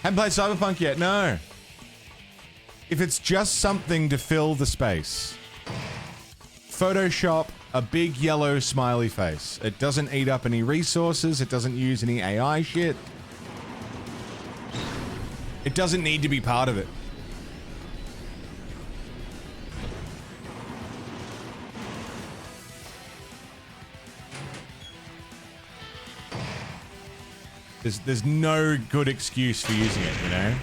Haven't played Cyberpunk yet? No. If it's just something to fill the space, Photoshop a big yellow smiley face. It doesn't eat up any resources. It doesn't use any AI shit. It doesn't need to be part of it. There's no good excuse for using it, you know?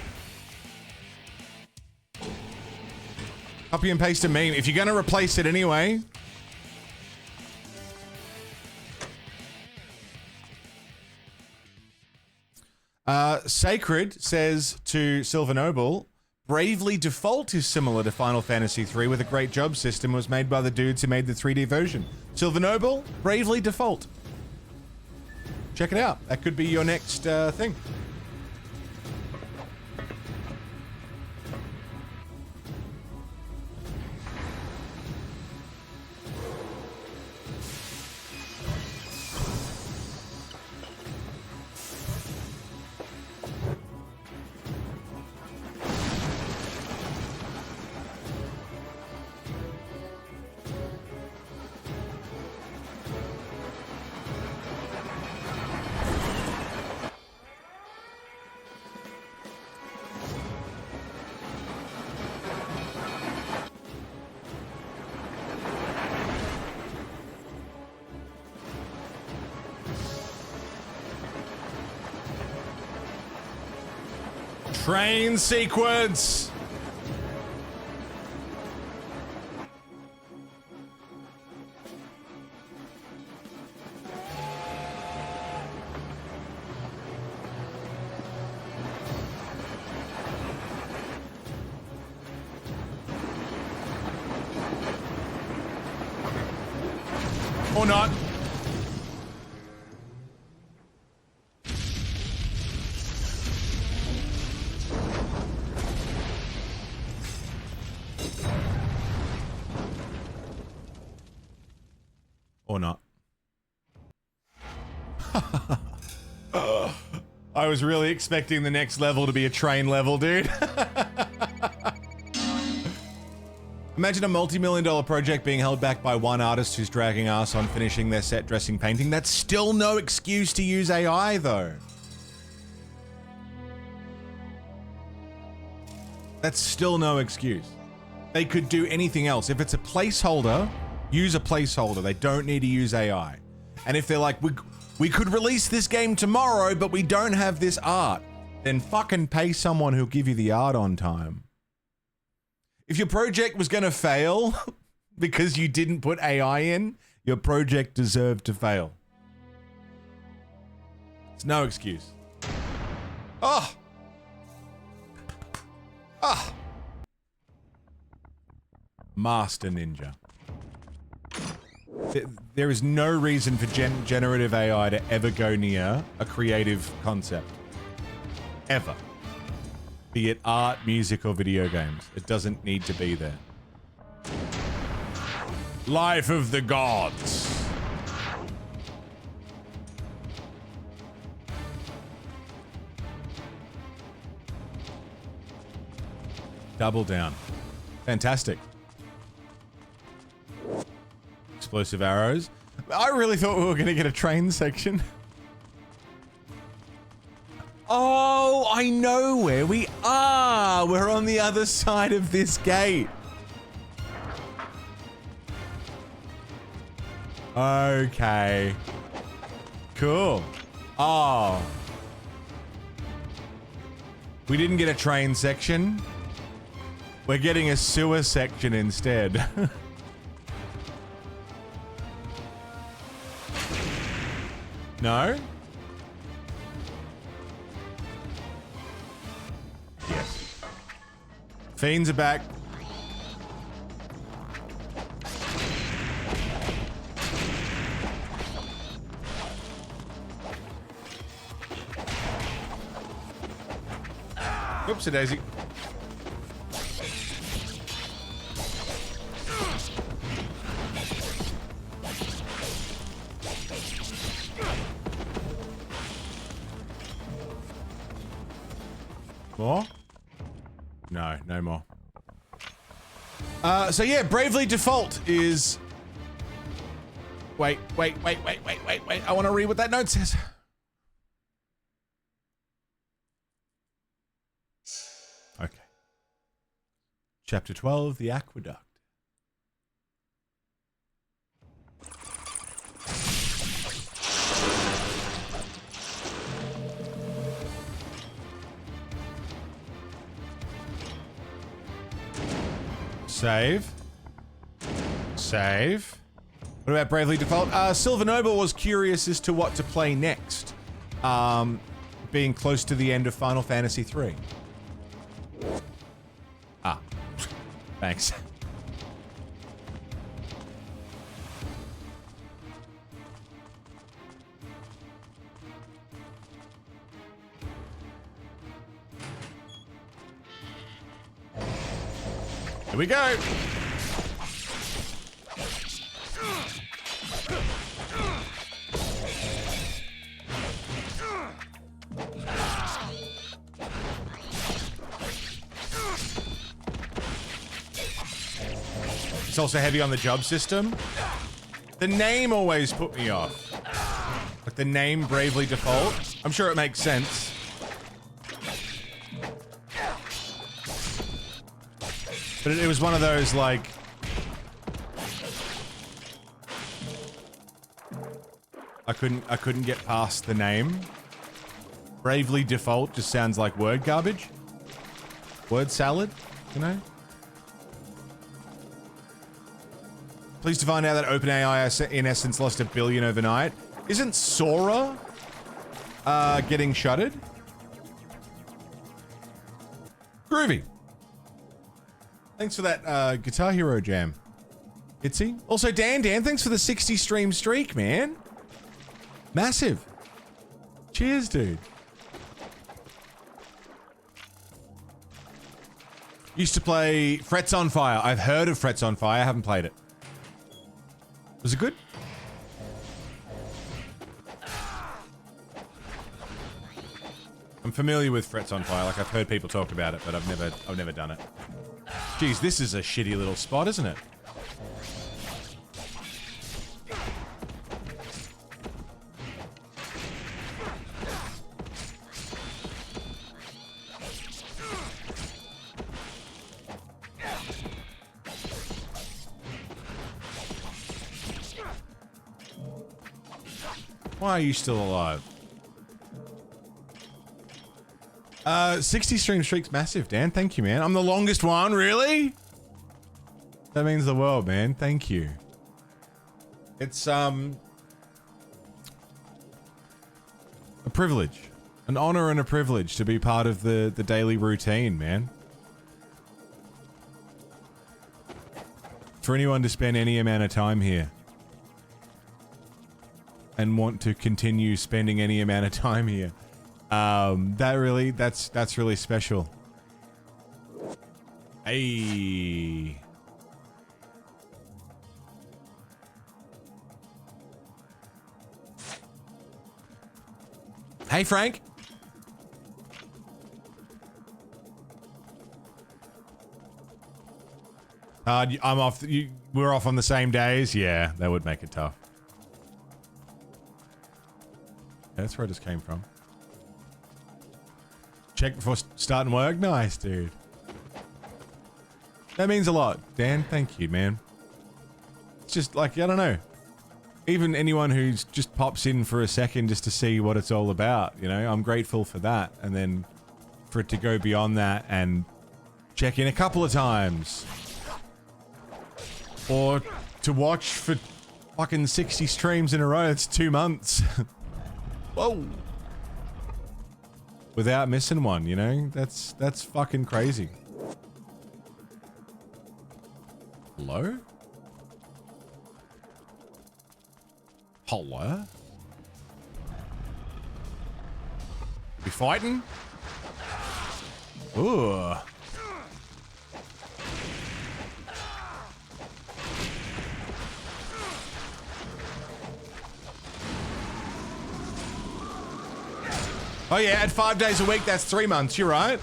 Copy and paste a meme. If you're gonna replace it anyway. Sacred says to Silver Noble, Bravely Default is similar to Final Fantasy 3 with a great job system. Was made by the dudes who made the 3D version. Silver Noble, Bravely Default. Check it out. That could be your next thing. Train sequence! Or not. Or not. I was really expecting the next level to be a train level, dude. Imagine a multi-million-dollar project being held back by one artist who's dragging ass on finishing their set dressing painting. That's still no excuse to use AI, though. That's still no excuse. They could do anything else. If it's a placeholder, use a placeholder. They don't need to use AI. And if they're like, we could release this game tomorrow, but we don't have this art, then fucking pay someone who'll give you the art on time. If your project was gonna fail because you didn't put AI in, your project deserved to fail. It's no excuse. Oh! Ah! Master Ninja. There is no reason for generative AI to ever go near a creative concept. Ever. Be it art, music, or video games. It doesn't need to be there. Life of the gods. Double down. Fantastic. Explosive arrows. I really thought we were going to get a train section. Oh, I know where we are. We're on the other side of this gate. Okay. Cool. Oh. We didn't get a train section. We're getting a sewer section instead. No? Yes. Fiends are back. Oopsie daisy. More? No, no more. So yeah, Bravely Default is... Wait. I want to read what that note says. Okay. Chapter 12, The Aqueduct. Save. Save. What about Bravely Default? Silver Noble was curious as to what to play next. Being close to the end of Final Fantasy 3. Ah. Thanks. Here we go. It's also heavy on the job system. The name always put me off. Like the name Bravely Default. I'm sure it makes sense. But it was one of those, like... I couldn't get past the name. Bravely Default just sounds like word garbage. Word salad, you know? Pleased to find out that OpenAI in essence lost $1 billion overnight. Isn't Sora getting shuttered? Groovy. Thanks for that Guitar Hero jam. Itsy. Also, Dan, thanks for the 60 stream streak, man. Massive. Cheers, dude. Used to play Frets on Fire. I've heard of Frets on Fire. I haven't played it. Was it good? familiar with Frets on Fire. Like I've heard people talk about it, but I've never done it. Geez, this is a shitty little spot, isn't it? Why are you still alive? 60 stream streak's massive, Dan. Thank you, man. I'm the longest one, really? That means the world, man. Thank you. It's, a privilege. An honor and a privilege to be part of the daily routine, man. For anyone to spend any amount of time here and want to continue spending any amount of time here. That's really special. Hey. Hey, Frank. I'm off. We're off on the same days. Yeah, that would make it tough. Yeah, that's where I just came from. Check before starting work. Nice, dude. That means a lot. Dan, thank you, man. It's just like, I don't know. Even anyone who's just pops in for a second just to see what it's all about, you know, I'm grateful for that. And then for it to go beyond that and check in a couple of times. Or to watch for fucking 60 streams in a row. It's 2 months. Whoa. Without missing one, you know? That's fucking crazy. Hello? Hello? We fighting? Ooh. Oh yeah, at 5 days a week, that's 3 months, you're right.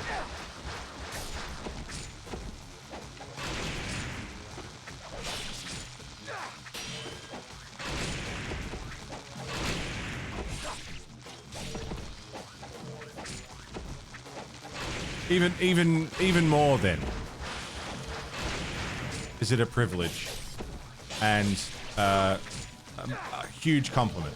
Even more then. Is it a privilege? And a huge compliment.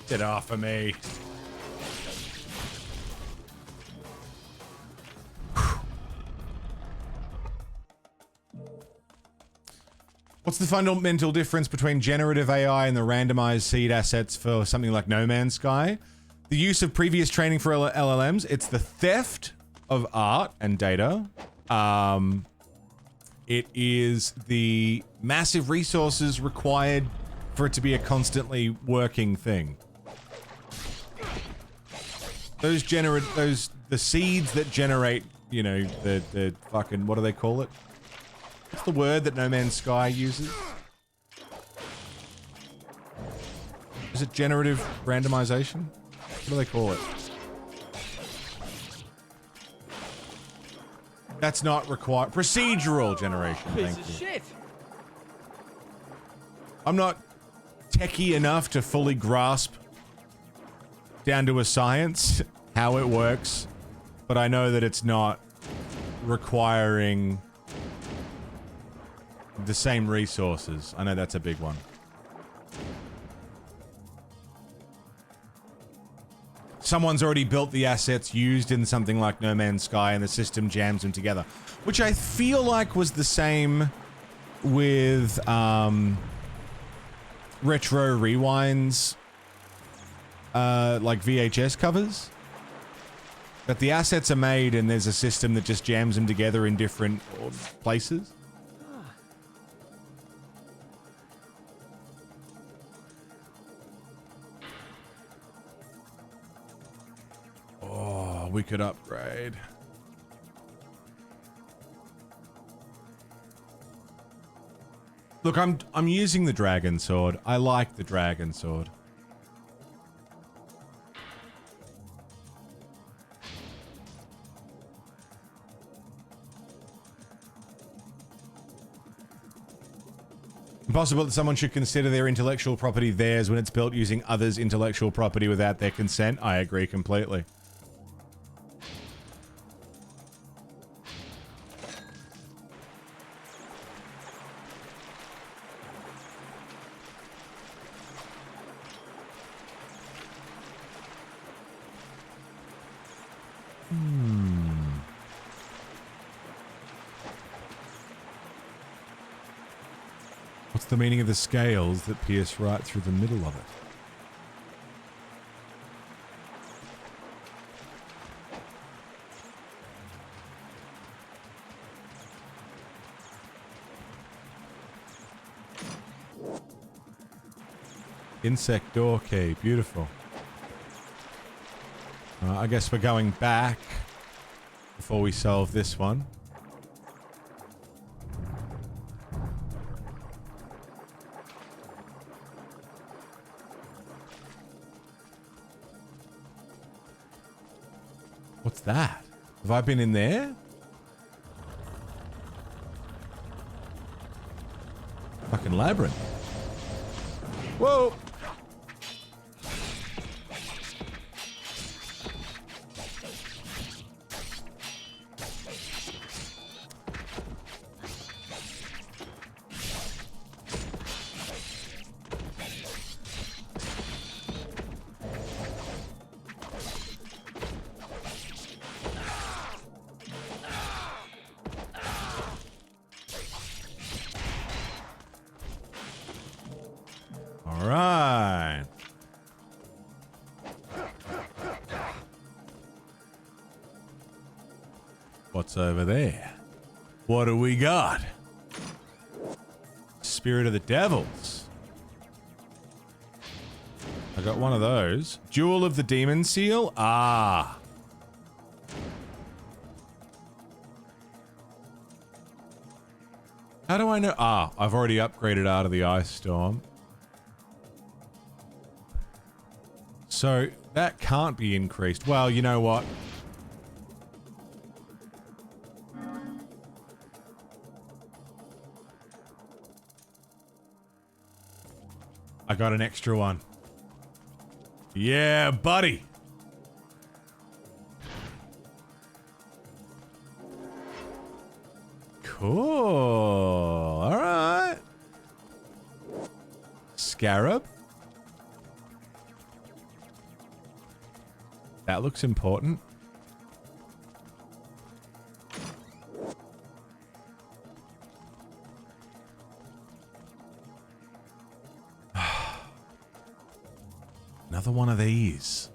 Get off of me. What's the fundamental difference between generative AI and the randomized seed assets for something like No Man's Sky? The use of previous training for LLMs, it's the theft of art and data. It is the massive resources required for it to be a constantly working thing. The seeds that generate, you know, the fucking, what do they call it? What's the word that No Man's Sky uses? Is it generative randomization? What do they call it? That's not required. Procedural generation. Thank you. Shit. I'm not techie enough to fully grasp down to a science how it works, but I know that it's not requiring the same resources. I know that's a big one. Someone's already built the assets used in something like No Man's Sky and the system jams them together, which I feel like was the same with retro rewinds, like VHS covers. That the assets are made and there's a system that just jams them together in different places. we could upgrade. Look, I'm using the dragon sword. I like the dragon sword. Impossible that someone should consider their intellectual property theirs when it's built using others' intellectual property without their consent. I agree completely. What's the meaning of the scales that pierce right through the middle of it? Insect door key, beautiful. I guess we're going back before we solve this one. What's that? Have I been in there? Fucking labyrinth. Whoa! Alright. What's over there? What do we got? Spirit of the Devils. I got one of those. Jewel of the Demon Seal? Ah. How do I know? Ah, I've already upgraded out of the Ice Storm. So, that can't be increased. Well, you know what? I got an extra one. Yeah, buddy! Cool. Alright. Scarab. That looks important. Another one of these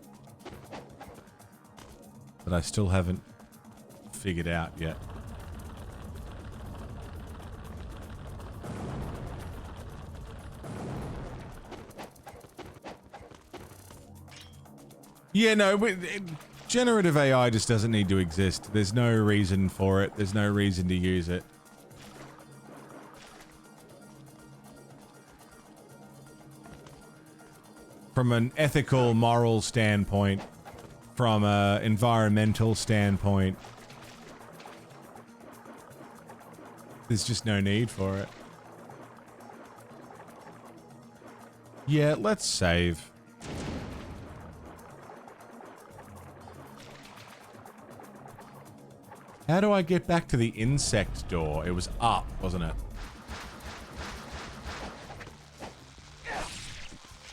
that I still haven't figured out yet. Yeah, no, generative AI just doesn't need to exist. There's no reason for it. There's no reason to use it. From an ethical, moral standpoint, from an environmental standpoint, there's just no need for it. Yeah, let's save. How do I get back to the insect door? It was up, wasn't it?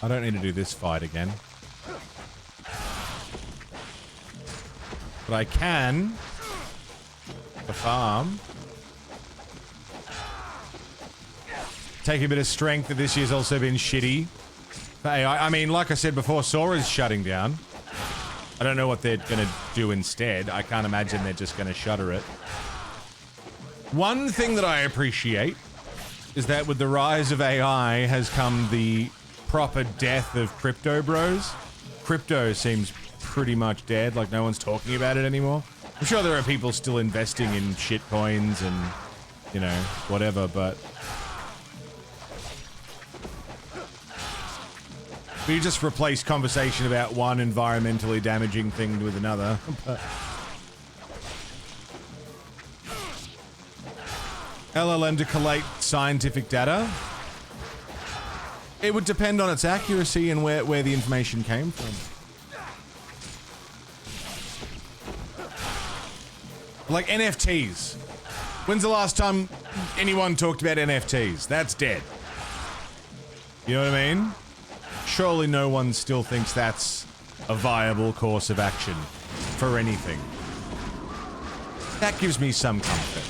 I don't need to do this fight again. But I can. The farm. Take a bit of strength that this year's also been shitty. For AI. I mean, like I said before, Sora's shutting down. I don't know what they're gonna do instead. I can't imagine they're just gonna shutter it. One thing that I appreciate is that with the rise of AI has come the proper death of crypto bros. Crypto seems pretty much dead. Like, no one's talking about it anymore. I'm sure there are people still investing in shit coins and, you know, whatever, but... we just replace conversation about one environmentally damaging thing with another. But... LLM to collate scientific data? It would depend on its accuracy and where the information came from. Like NFTs. When's the last time anyone talked about NFTs? That's dead. You know what I mean? Surely no one still thinks that's a viable course of action for anything. That gives me some comfort.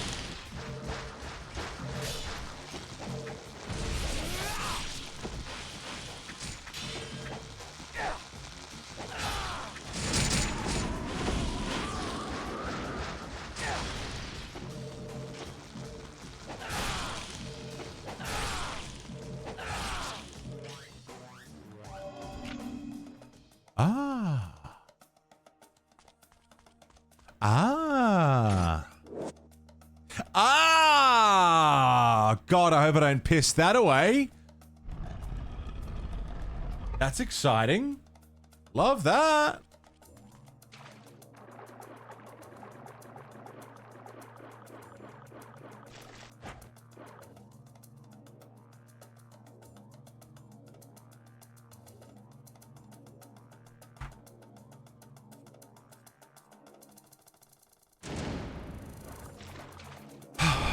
God, I hope I don't piss that away. That's exciting. Love that.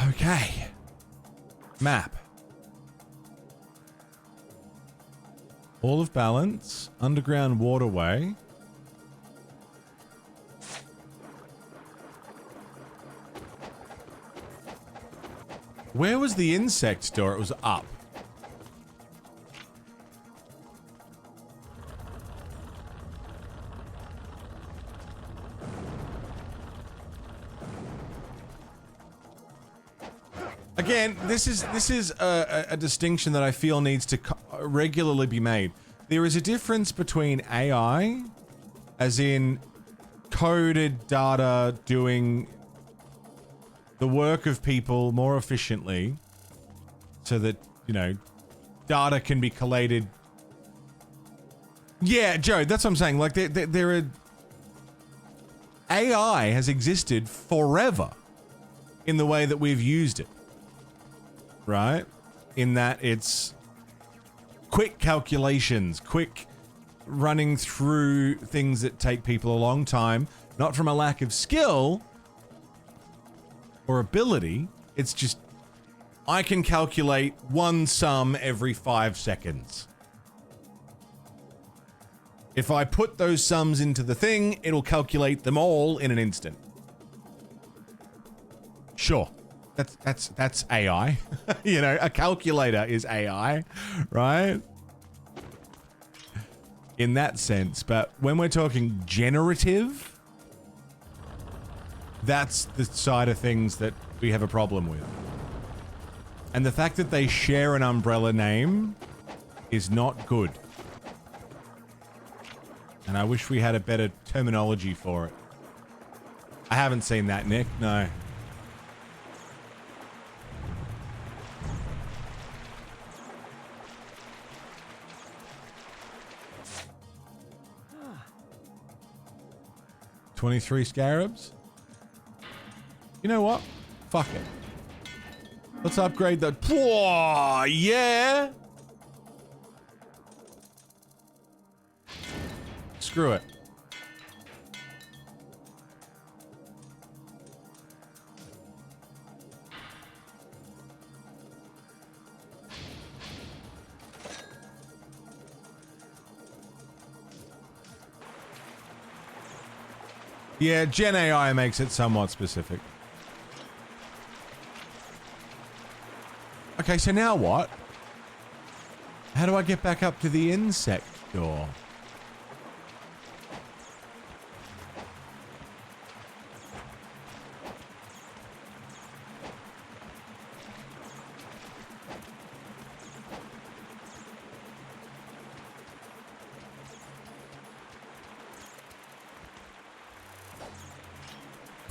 Okay. Map. Hall of Balance, underground waterway. Where was the insect door? It was up. Again, this is a distinction that I feel needs to regularly be made. There is a difference between AI, as in coded data doing the work of people more efficiently, so that, you know, data can be collated. Yeah, Joe, that's what I'm saying. Like, there are... AI has existed forever in the way that we've used it. Right? In that it's quick calculations, quick running through things that take people a long time, not from a lack of skill or ability. It's just, I can calculate one sum every 5 seconds. If I put those sums into the thing, it'll calculate them all in an instant. Sure. That's AI. You know, a calculator is AI, right? In that sense, but when we're talking generative, that's the side of things that we have a problem with. And the fact that they share an umbrella name is not good. And I wish we had a better terminology for it. I haven't seen that, Nick. No. $23 scarabs? You know what? Fuck it. Let's upgrade the... Whoa, yeah! Screw it. Yeah, Gen AI makes it somewhat specific. Okay, so now what? How do I get back up to the insect door?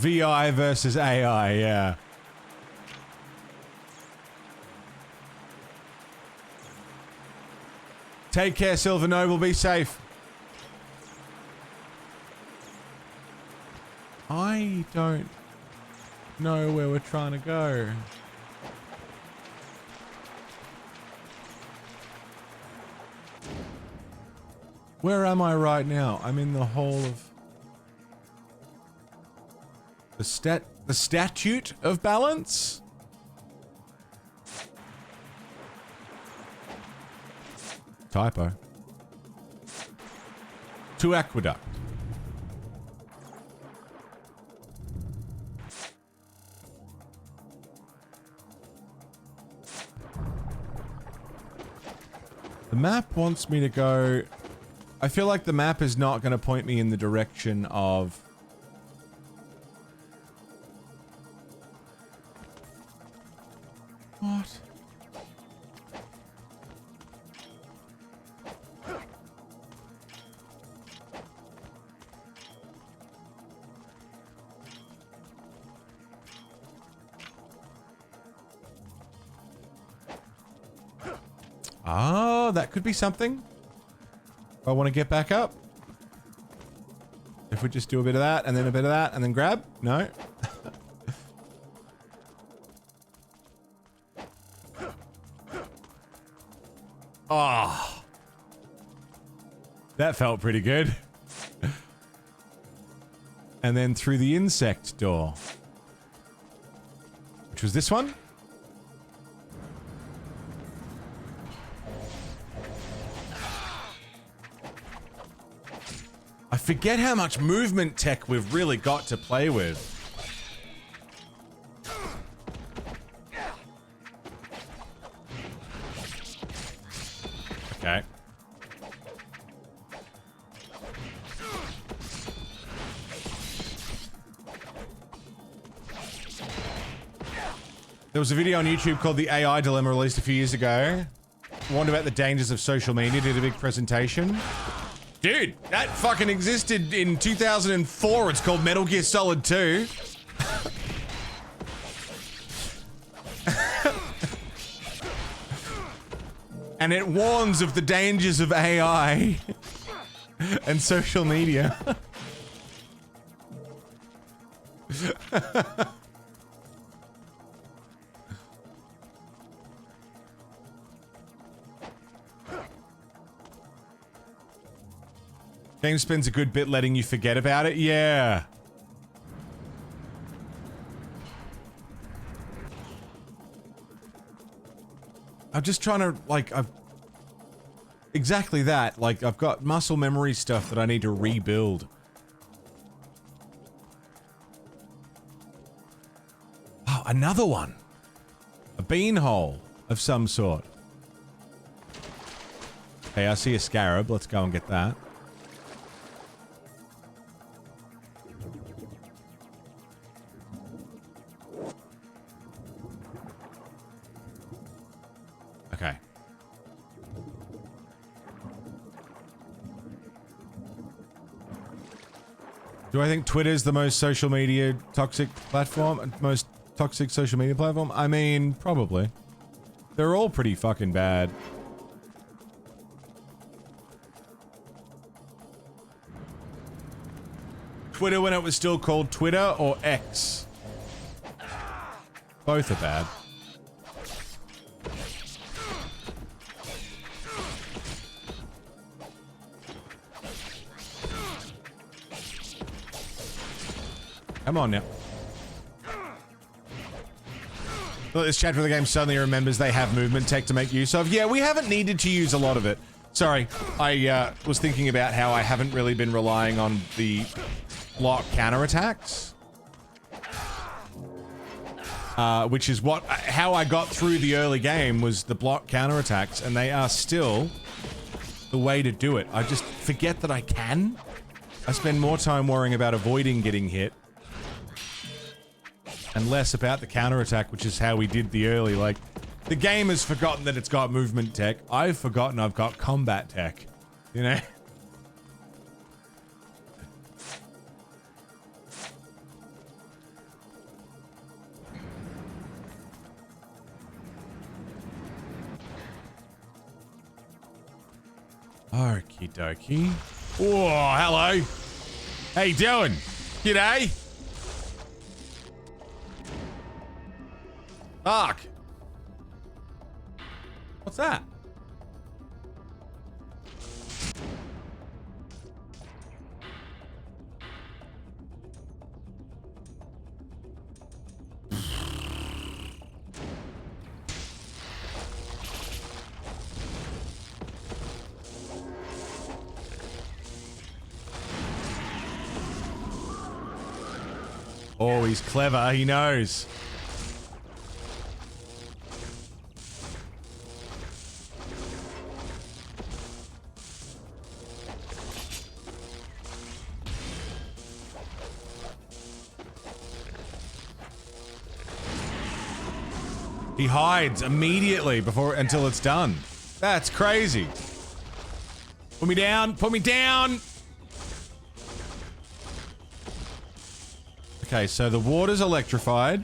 VI versus AI, yeah. Take care, Silver Noble. Be safe. I don't know where we're trying to go. Where am I right now? I'm in the hall of... The Statute of Balance? Typo. To Aqueduct. The map wants me to go... I feel like the map is not going to point me in the direction of... What? Oh, that could be something. I want to get back up. If we just do a bit of that, and then a bit of that, and then grab? No. Oh. That felt pretty good. And then through the insect door. Which was this one? I forget how much movement tech we've really got to play with. Okay. There was a video on YouTube called The AI Dilemma released a few years ago. Warned about the dangers of social media, did a big presentation. Dude, that fucking existed in 2004. It's called Metal Gear Solid 2. And it warns of the dangers of AI and social media. Game spends a good bit letting you forget about it. Yeah. I'm just trying to, like, exactly that. Like, I've got muscle memory stuff that I need to rebuild. Oh, another one. A beanhole of some sort. Hey, I see a scarab. Let's go and get that. Okay. Do I think Twitter's the most social media toxic platform? Most toxic social media platform? I mean, probably. They're all pretty fucking bad. Twitter when it was still called Twitter or X? Both are bad. Come on now. Look, this chat for the game suddenly remembers they have movement tech to make use of. Yeah, we haven't needed to use a lot of it. Sorry, I was thinking about how I haven't really been relying on the block counterattacks. Which is how I got through the early game was the block counterattacks, and they are still the way to do it. I just forget that I can. I spend more time worrying about avoiding getting hit and less about the counterattack, which is how we did the early, like, the game has forgotten that it's got movement tech. I've forgotten I've got combat tech, you know? Okie dokie. Whoa, hello. How you doing? G'day. Fuck. What's that? Oh, he's clever. He knows. He hides immediately until it's done. That's crazy. Put me down. Put me down. Okay, so the water's electrified.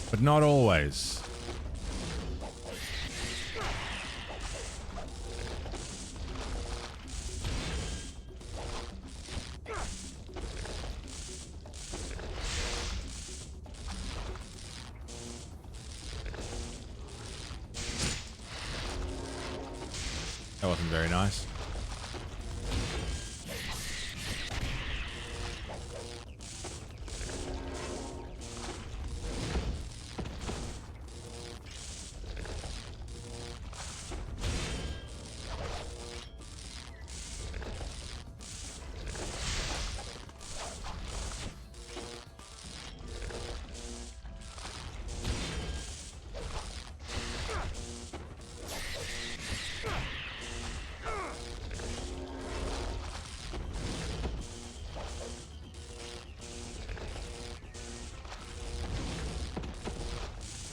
But not always. That wasn't very nice.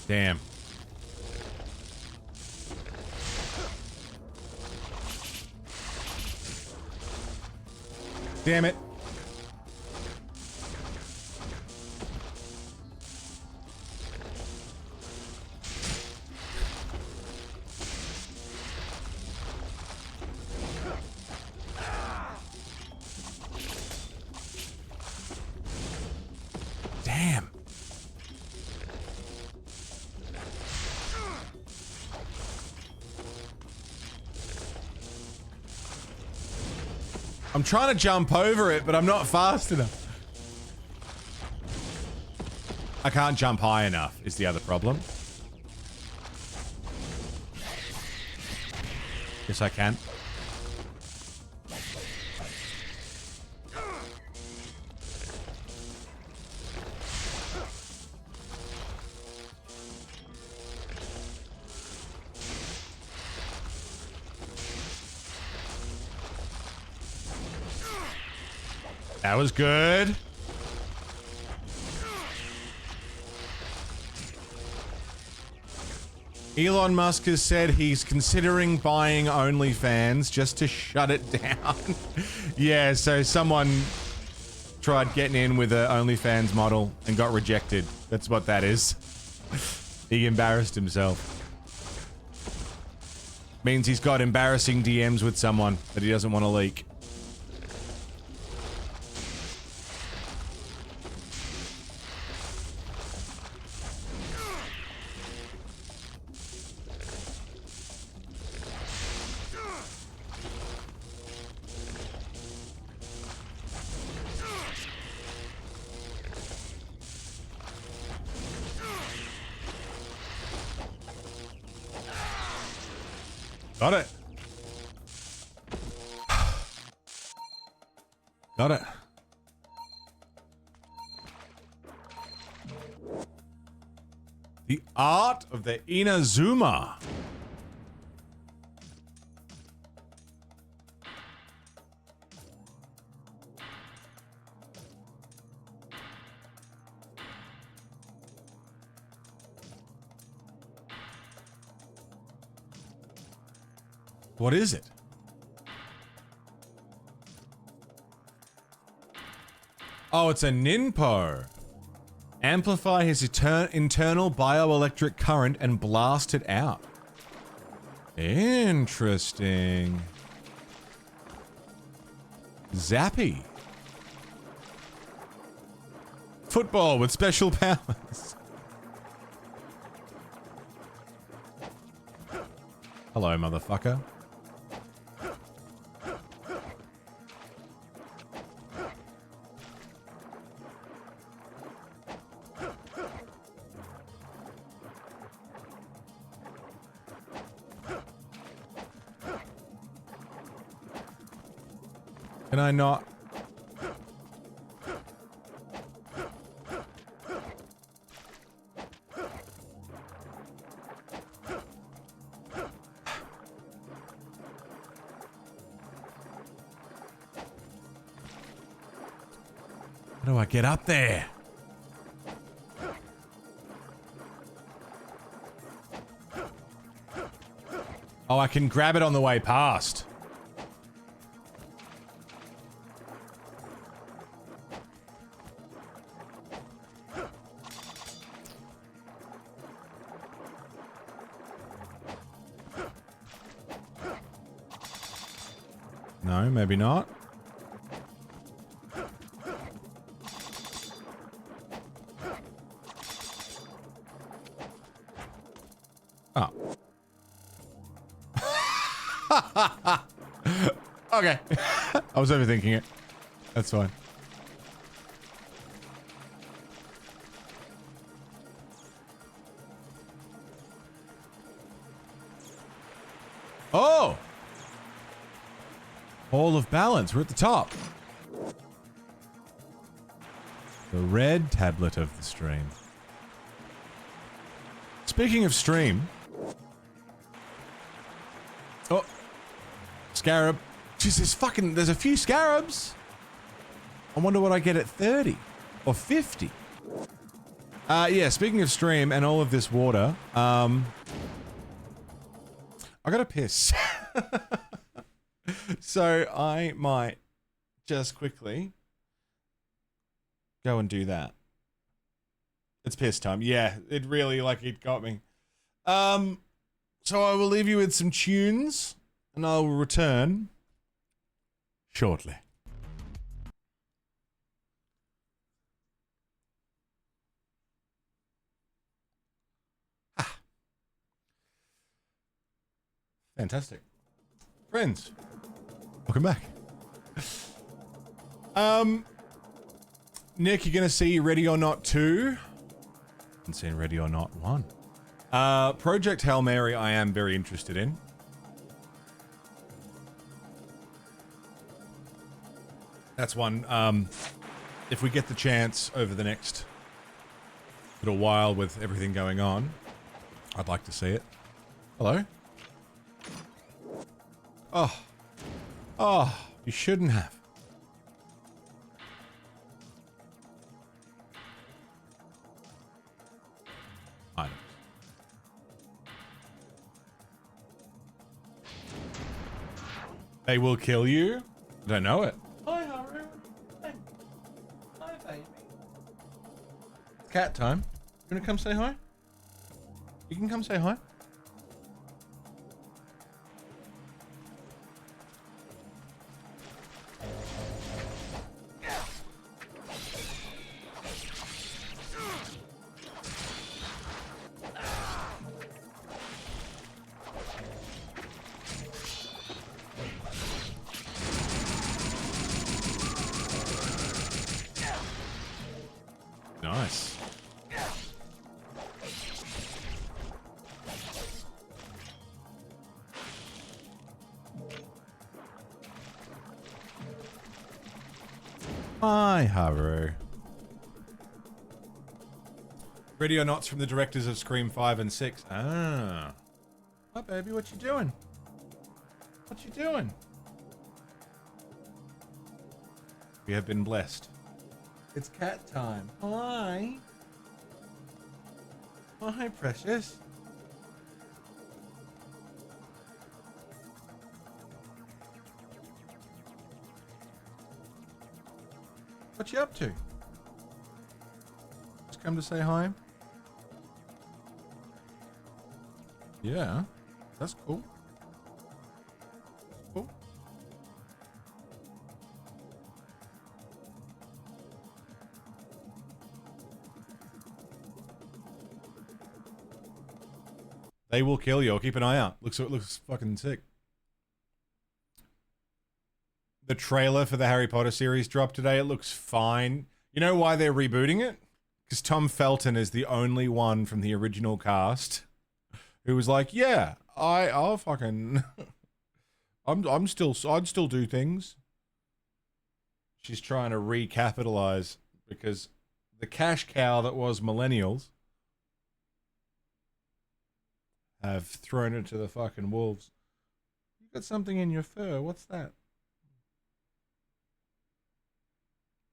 Damn. Damn it. Damn. I'm trying to jump over it, but I'm not fast enough. I can't jump high enough, is the other problem. Yes, I can. That was good. Elon Musk has said he's considering buying OnlyFans just to shut it down. Yeah, so someone tried getting in with an OnlyFans model and got rejected. That's what that is. He embarrassed himself. Means he's got embarrassing DMs with someone that he doesn't want to leak. Got it. Got it. The art of the Inazuma. What is it? Oh, it's a Ninpo. Amplify his internal bioelectric current and blast it out. Interesting. Zappy. Football with special powers. Hello, motherfucker. Can I not? How do I get up there? Oh, I can grab it on the way past. No, maybe not. Oh. Okay. I was overthinking it. That's fine. Oh! Hall of Balance. We're at the top. The red tablet of the stream. Speaking of stream. Oh. Scarab. Jeez, there's a few scarabs. I wonder what I get at 30 or 50. Yeah, speaking of stream and all of this water, I gotta piss. So I might just quickly go and do that. It's piss time. Yeah, it really, it got me. So I will leave you with some tunes and I will return shortly. Fantastic. Friends, welcome back. Nick, you're gonna see Ready or Not 2. I've seen Ready or Not 1. Project Hail Mary I am very interested in. That's one, if we get the chance over the next little while with everything going on, I'd like to see it. Hello? Oh. Oh, you shouldn't have. Items. They will kill you? I don't know it. Hi, Haru. Hey. Hi, baby. It's cat time. You wanna come say hi? You can come say hi. Nice. Hi, Haru. Ready or Not's from the directors of Scream 5 and 6. Ah. Hi, baby. What you doing? What you doing? We have been blessed. It's cat time. Hi. Oh, hi, precious. What you up to? Just come to say hi? Yeah, that's cool. Cool. They will kill you. I'll keep an eye out. Looks fucking sick. The trailer for the Harry Potter series dropped today. It looks fine. You know why they're rebooting it? Because Tom Felton is the only one from the original cast who was like, yeah, I'll fucking I'd still do things. She's trying to recapitalize because the cash cow that was millennials have thrown it to the fucking wolves. You got something in your fur. What's that?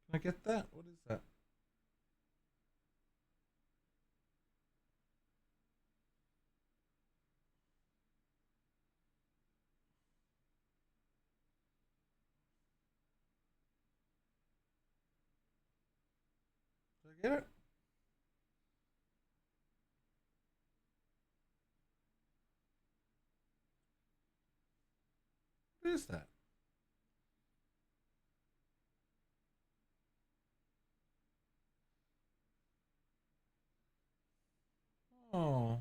Can I get that? What is that? Did I get it? What is that? Oh.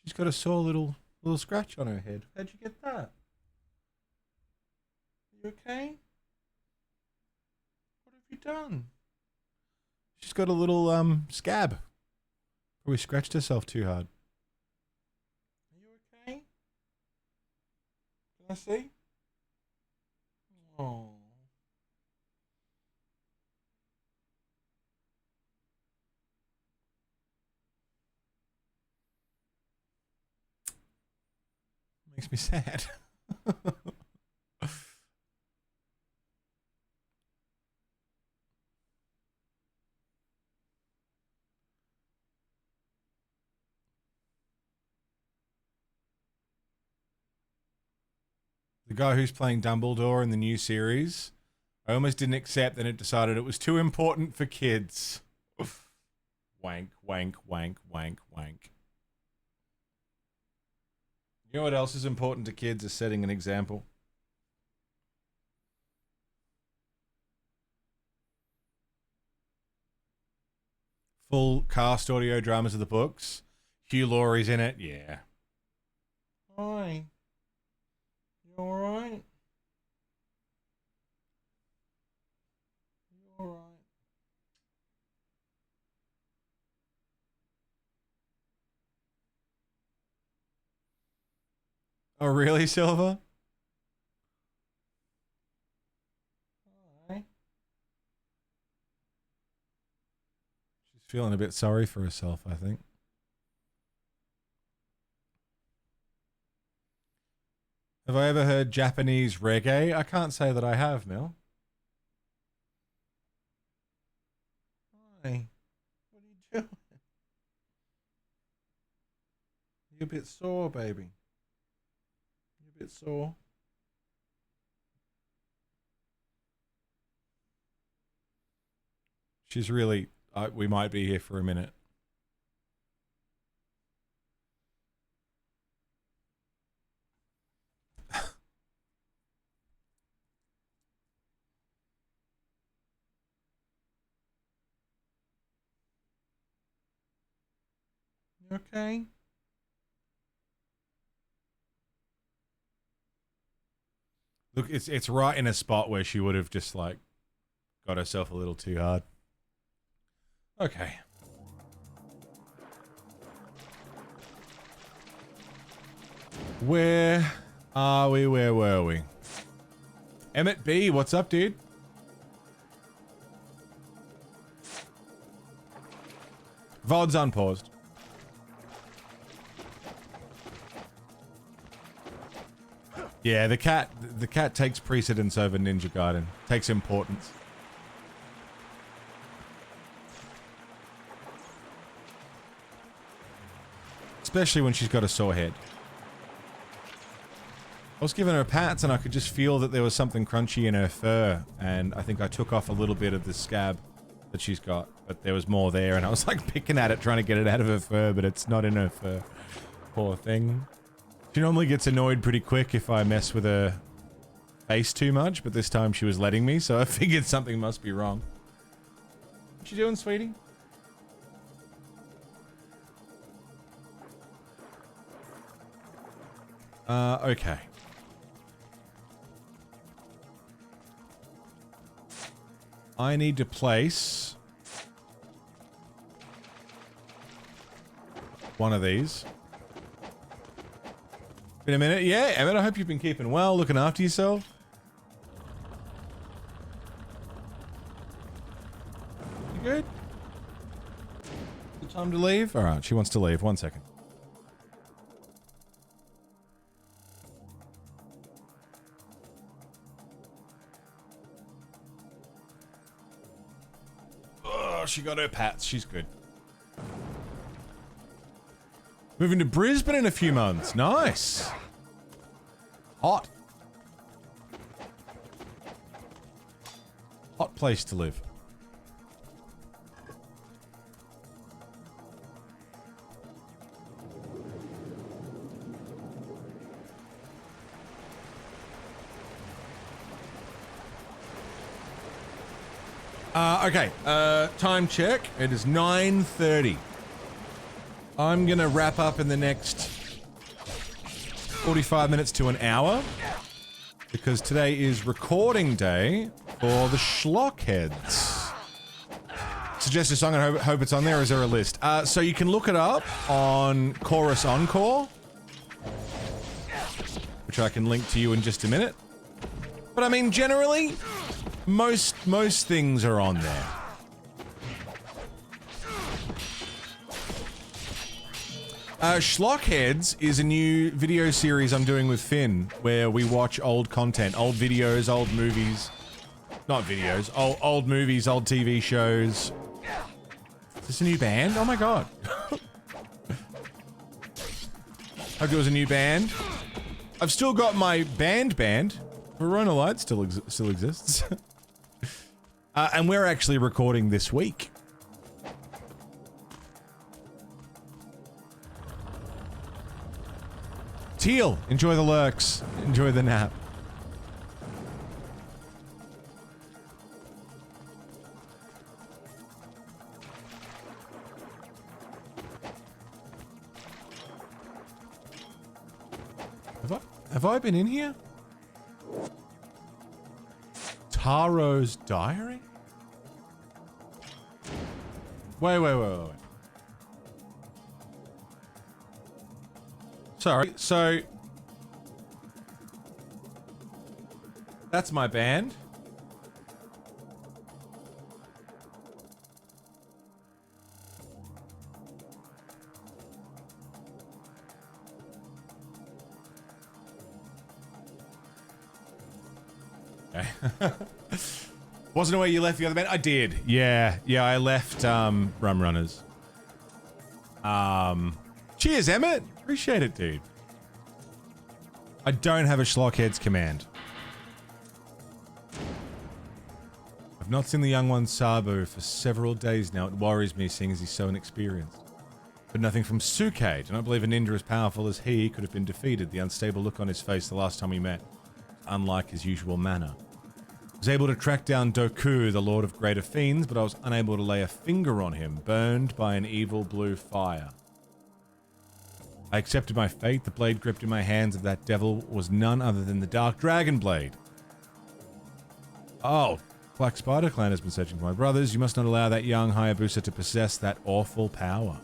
She's got a sore little scratch on her head. How'd you get that? Are you okay? What have you done? She's got a little scab. Probably scratched herself too hard. Are you okay? Can I see? Oh. Makes me sad. The guy who's playing Dumbledore in the new series, I almost didn't accept, and it decided it was too important for kids. Wank, wank, wank, wank, wank. You know what else is important to kids is setting an example. Full cast audio dramas of the books. Hugh Laurie's in it, yeah. Hi. You alright? You alright? Oh, really, Silver? Hi. She's feeling a bit sorry for herself, I think. Have I ever heard Japanese reggae? I can't say that I have, Mel. Hi. What are you doing? You a bit sore, baby? You a bit sore? She's really... we might be here for a minute. You okay? Look, it's right in a spot where she would have just like got herself a little too hard. Okay. Where are we? Where were we? Emmett B, what's up, dude? VOD's unpaused. Yeah, the cat takes precedence over Ninja Gaiden. Takes importance. Especially when she's got a sore head. I was giving her pats and I could just feel that there was something crunchy in her fur, and I think I took off a little bit of the scab that she's got, but there was more there, and I was like picking at it, trying to get it out of her fur, but it's not in her fur. Poor thing. She normally gets annoyed pretty quick if I mess with her face too much, but this time she was letting me, so I figured something must be wrong. What you doing, sweetie? Okay. I need to place one of these. Been a minute. Yeah, Emmett, I hope you've been keeping well, looking after yourself. You good? Good time to leave? Alright, she wants to leave. 1 second. Oh, she got her pats. She's good. Moving to Brisbane in a few months. Nice. Hot. Hot place to live. Okay. Time check. It is 9:30. I'm gonna wrap up in the next 45 minutes to an hour, because today is recording day for the Schlockheads. Suggest a song and hope it's on there, or is there a list? So you can look it up on Chorus Encore, which I can link to you in just a minute. But I mean, generally, most things are on there. Schlockheads is a new video series I'm doing with Finn, where we watch old content, old videos, old movies. Not videos, old movies, old TV shows. Is this a new band? Oh my god. Hope it was a new band. I've still got my band. Verona Light still exists. And we're actually recording this week. Teal, enjoy the lurks. Enjoy the nap. Have I been in here? Taro's diary? Wait. Sorry, so that's my band. Okay. Wasn't aware you left the other band? I did. Yeah, I left Rum Runners. Cheers, Emmett. Appreciate it, dude. I don't have a Schlockheads command. I've not seen the young one Sabo for several days now. It worries me, seeing as he's so inexperienced. But nothing from Suke. Do not believe a ninja as powerful as he could have been defeated. The unstable look on his face the last time we met, unlike his usual manner. I was able to track down Doku, the Lord of Greater Fiends, but I was unable to lay a finger on him, burned by an evil blue fire. I accepted my fate. The blade gripped in my hands of that devil was none other than the Dark Dragon Blade. Oh, Black Spider Clan has been searching for my brothers. You must not allow that young Hayabusa to possess that awful power.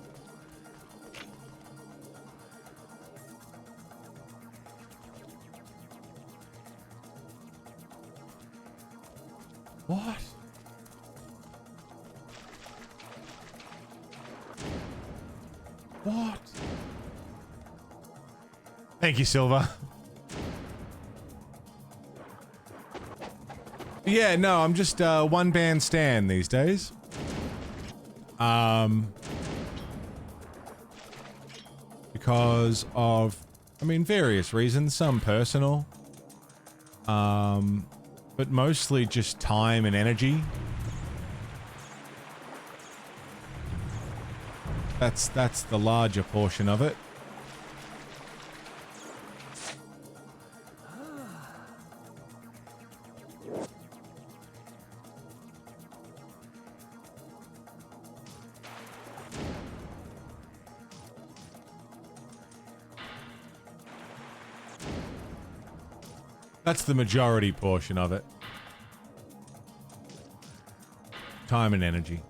What? What? Thank you, Silva. Yeah, no, I'm just one band stan these days. Because of I mean, various reasons, some personal. But mostly just time and energy. That's the larger portion of it. That's the majority portion of it. Time and energy.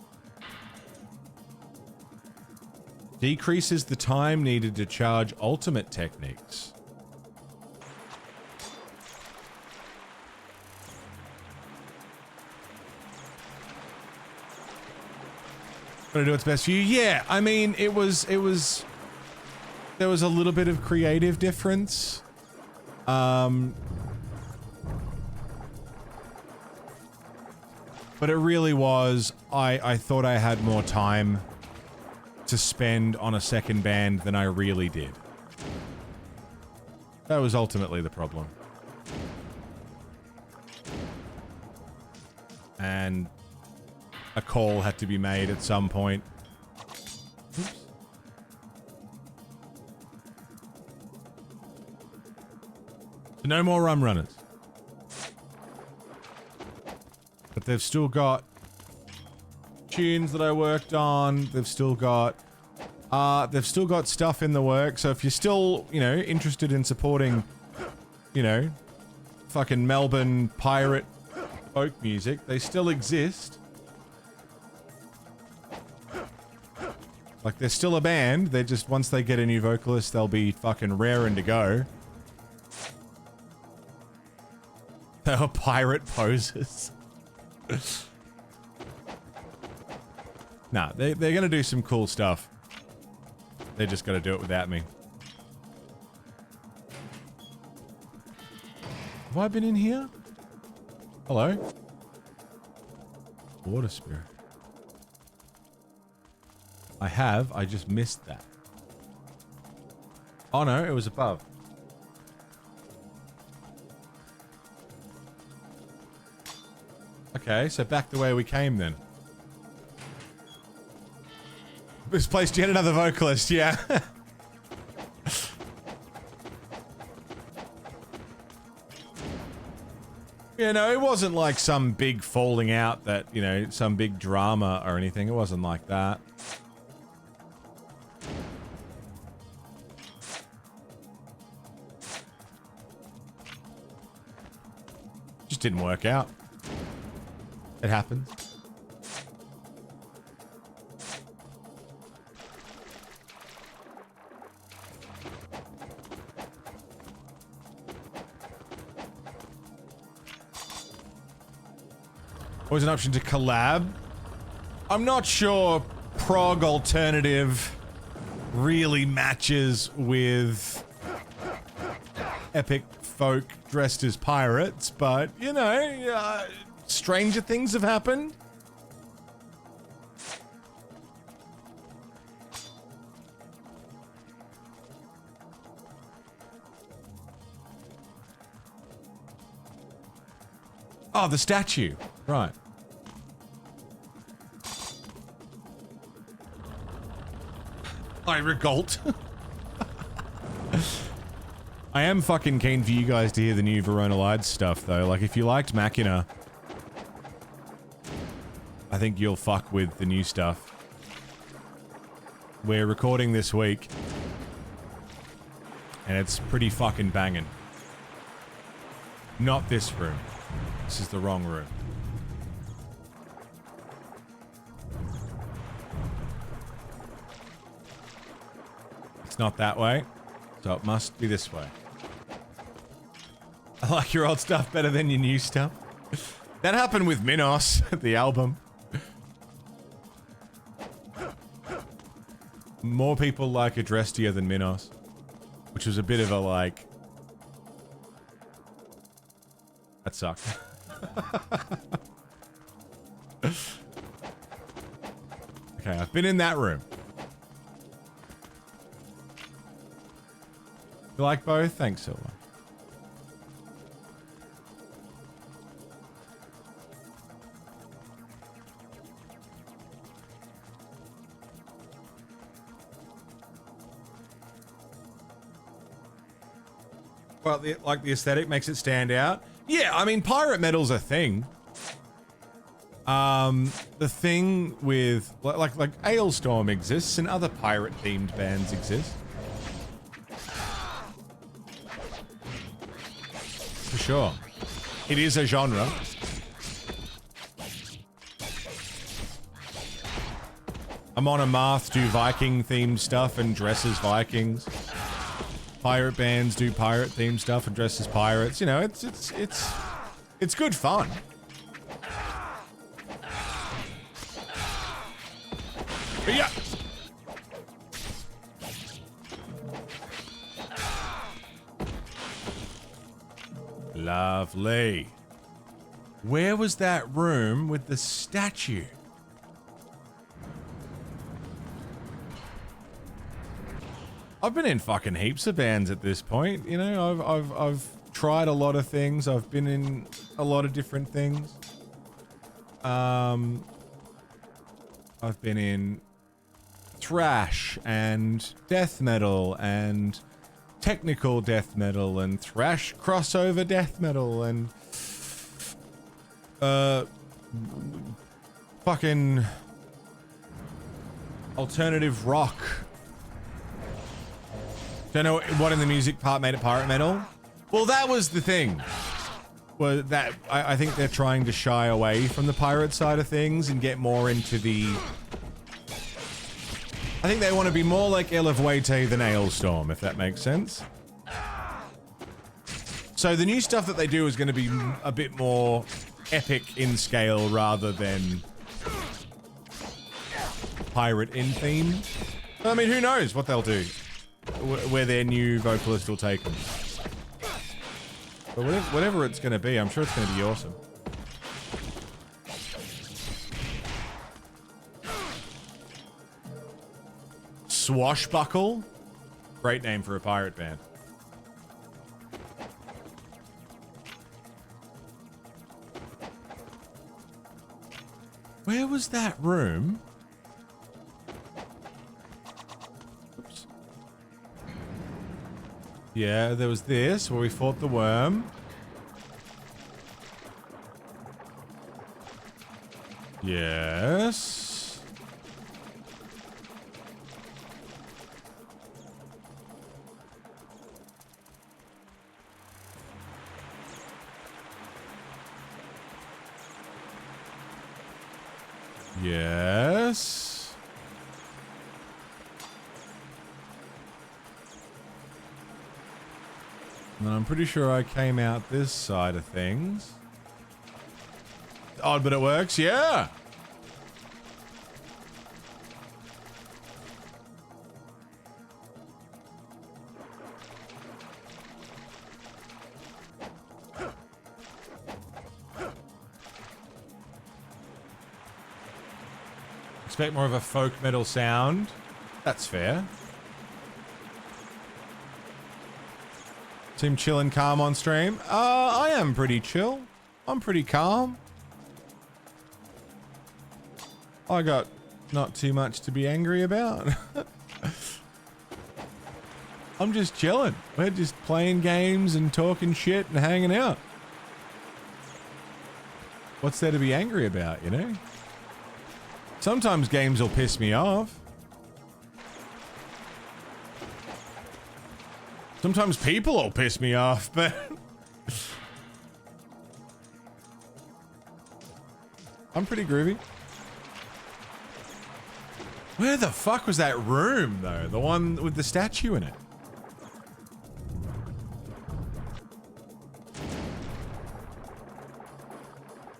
Decreases the time needed to charge ultimate techniques. Gonna do its best for you. Yeah, I mean, there was a little bit of creative difference. But it really was, I thought I had more time to spend on a second band than I really did. That was ultimately the problem. And a call had to be made at some point. Oops. No more rum runners. But they've still got tunes that I worked on. They've still got stuff in the work. So if you're still, you know, interested in supporting, you know, fucking Melbourne pirate folk music, they still exist. Like, they're still a band. They're just, once they get a new vocalist, they'll be fucking raring to go. They were pirate posers. Nah, they're gonna do some cool stuff. They're just gonna do it without me. Have I been in here? Hello? Water spirit. I have, I just missed that. Oh no, it was above. Okay, so back the way we came then. This place yet another vocalist, yeah. You know, it wasn't like some big falling out that, you know, some big drama or anything. It wasn't like that. Just didn't work out. It happens. Always an option to collab. I'm not sure prog alternative really matches with epic folk dressed as pirates, but, you know, stranger things have happened. Oh, the statue. Right. I revolt. I am fucking keen for you guys to hear the new Verona Lights stuff, though. Like, if you liked Machina, I think you'll fuck with the new stuff. We're recording this week, and it's pretty fucking banging. Not this room. This is the wrong room. It's not that way, so it must be this way. I like your old stuff better than your new stuff. That happened with Minos, the album. More people like Adrestia than Minos, which was a bit of a like... That sucked. Okay, I've been in that room. You like both? Thanks, Silver. Well, like the aesthetic makes it stand out. Yeah, I mean, pirate metal's a thing. The thing with like Ailstorm exists and other pirate themed bands exist. For sure. It is a genre. Amon Amarth do Viking themed stuff and dress as Vikings. Pirate bands do pirate themed stuff and dress as pirates. You know, it's good fun. But yeah. Lovely. Where was that room with the statue? I've been in fucking heaps of bands at this point. You know, I've tried a lot of things. I've been in a lot of different things. I've been in thrash and death metal and technical death metal and thrash crossover death metal and fucking alternative rock. Don't know what in the music part made it pirate metal. Well, that was the thing. Well, that I think they're trying to shy away from the pirate side of things and get more into the. I think they want to be more like Elevuete than Ailstorm, if that makes sense. So the new stuff that they do is going to be a bit more epic in scale rather than pirate in theme. I mean, who knows what they'll do, where their new vocalist will take them. But whatever it's going to be, I'm sure it's going to be awesome. Swashbuckle? Great name for a pirate band. Where was that room? Oops. Yeah, there was this where we fought the worm. Yes. Yes. And I'm pretty sure I came out this side of things. Odd, but it works. Yeah. Expect more of a folk metal sound. That's fair. Seem chill and calm on stream. I am pretty chill. I'm pretty calm. I got not too much to be angry about. I'm just chilling. We're just playing games and talking shit and hanging out. What's there to be angry about, you know? Sometimes games will piss me off. Sometimes people will piss me off, but... I'm pretty groovy. Where the fuck was that room, though? The one with the statue in it?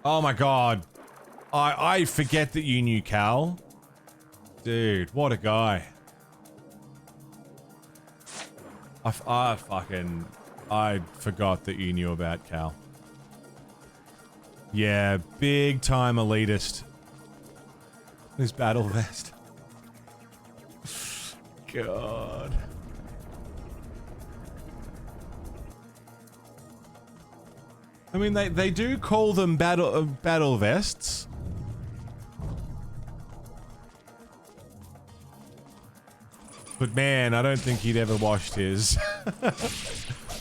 Oh my god. I forget that you knew Cal. Dude, what a guy. I forgot that you knew about Cal. Yeah, big time elitist. His battle vest. God. I mean, they do call them battle vests. But man, I don't think he'd ever washed his.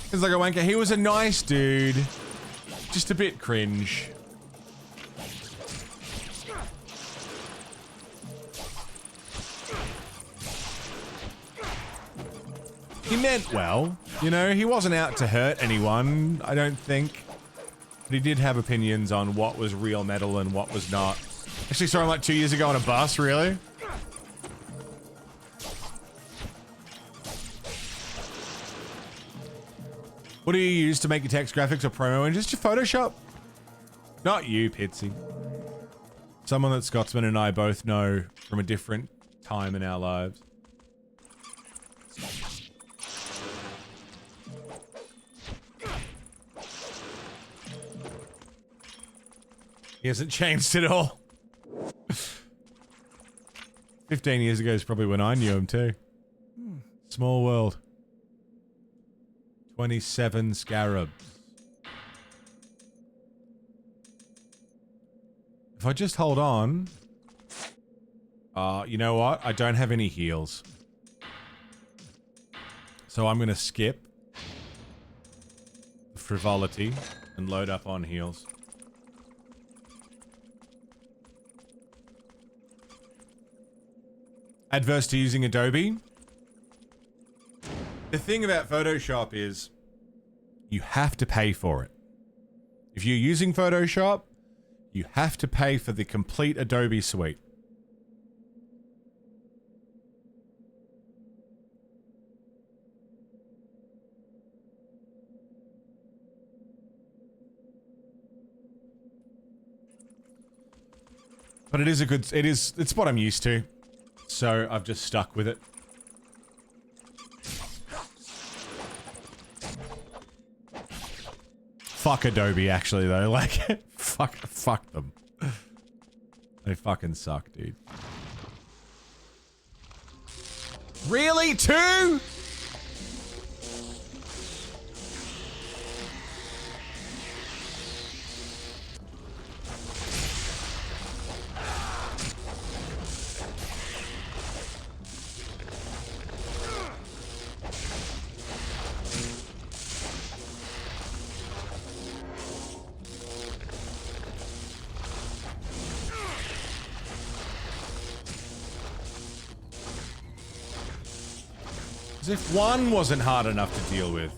He's like a wanker. He was a nice dude. Just a bit cringe. He meant well. You know, he wasn't out to hurt anyone, I don't think. But he did have opinions on what was real metal and what was not. Actually saw him like 2 years ago on a bus, really? What do you use to make your text graphics or promo engines? Just Photoshop? Not you, Pitsy. Someone that Scotsman and I both know from a different time in our lives. He hasn't changed at all. 15 years ago is probably when I knew him too. Small world. 27 scarabs. If I just hold on... you know what? I don't have any heals. So I'm gonna skip the frivolity and load up on heals. Adverse to using Adobe. The thing about Photoshop is you have to pay for it. If you're using Photoshop, you have to pay for the complete Adobe suite. But it is a good, it's what I'm used to. So I've just stuck with it. Fuck Adobe, actually, though. Like, fuck them. They fucking suck, dude. Really? 2? As if one wasn't hard enough to deal with.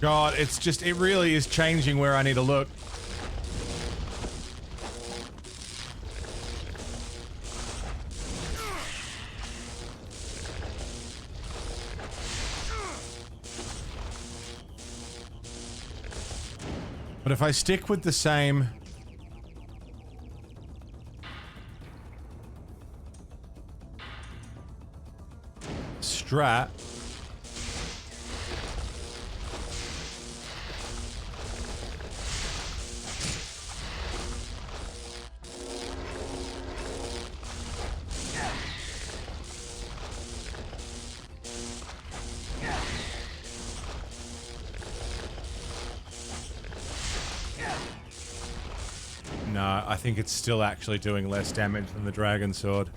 God, it's just, it really is changing where I need to look. But if I stick with the same... strat... No, I think it's still actually doing less damage than the dragon sword.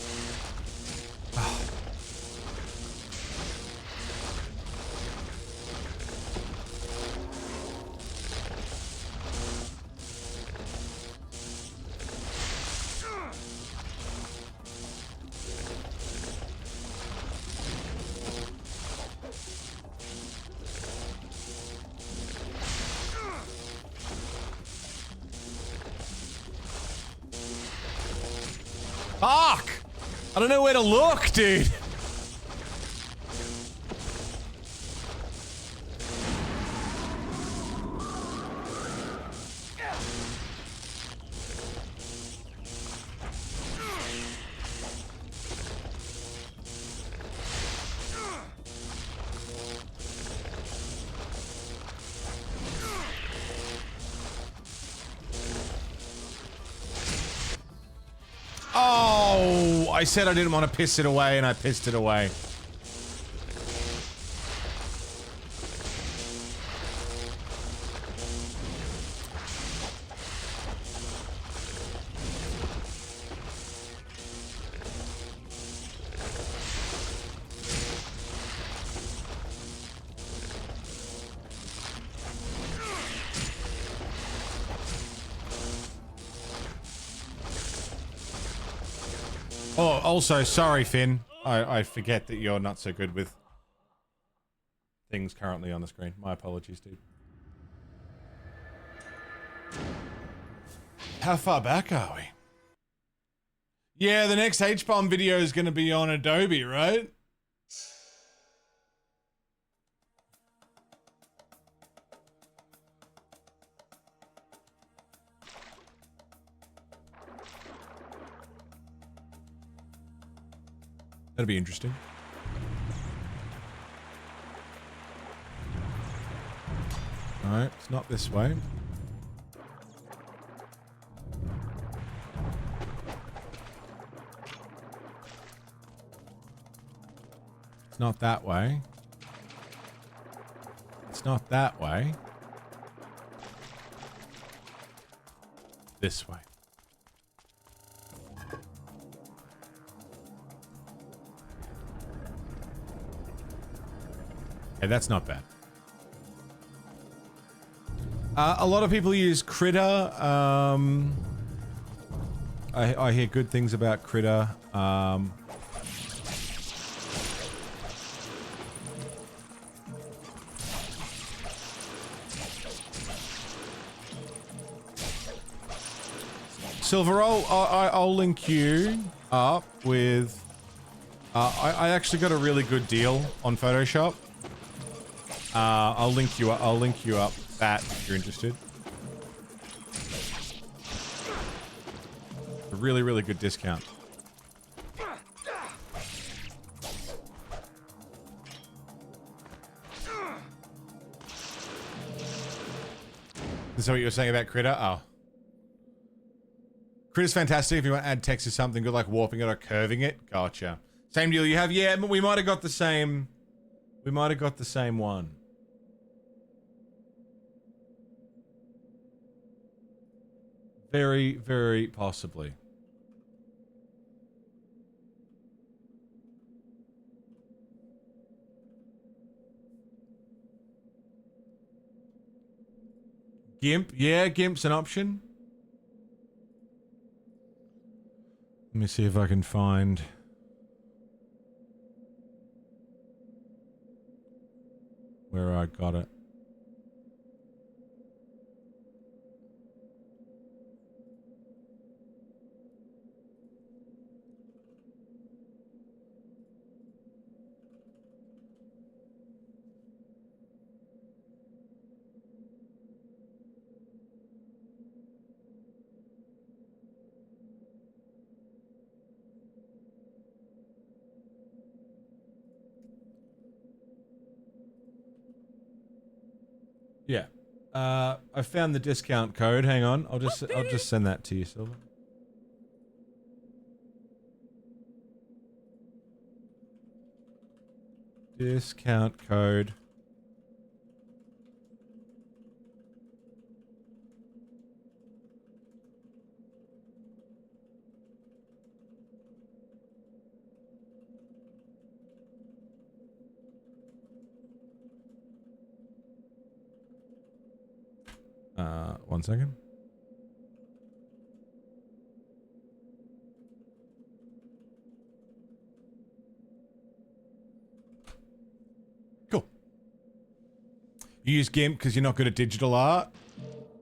Fuck! I don't know where to look, dude. Oh, I said I didn't want to piss it away, and I pissed it away. Oh, also, sorry, Finn. I forget that you're not so good with things currently on the screen. My apologies, dude. How far back are we? Yeah, the next H-bomb video is going to be on Adobe, right? That'll be interesting. Alright, it's not this way. It's not that way. It's not that way. This way. Okay, that's not bad. A lot of people use Critter. I hear good things about Critter. Silver, I'll link you up with... I actually got a really good deal on Photoshop. I'll link you up that if you're interested. A really, really good discount. Is that what you were saying about Critter? Oh. Critter's fantastic if you want to add text to something good like warping it or curving it. Gotcha. Same deal you have? Yeah, but we might have got the same... We might have got the same one. Very, very possibly. GIMP? Yeah, GIMP's an option. Let me see if I can find... where I got it. Yeah. I found the discount code. Hang on. I'll just send that to you, Silver. Discount code. One second. Cool. You use GIMP because you're not good at digital art?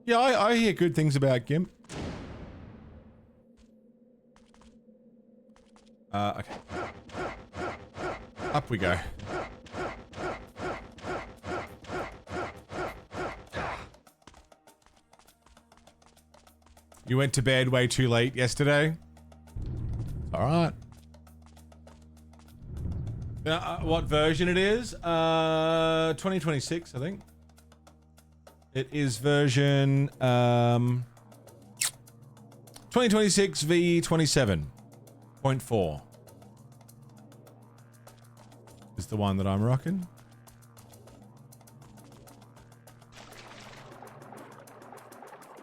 Yeah, I hear good things about GIMP. Okay. Up we go. You went to bed way too late yesterday? Alright. What version it is? 2026, I think. It is version 2026 v27.4 is the one that I'm rocking.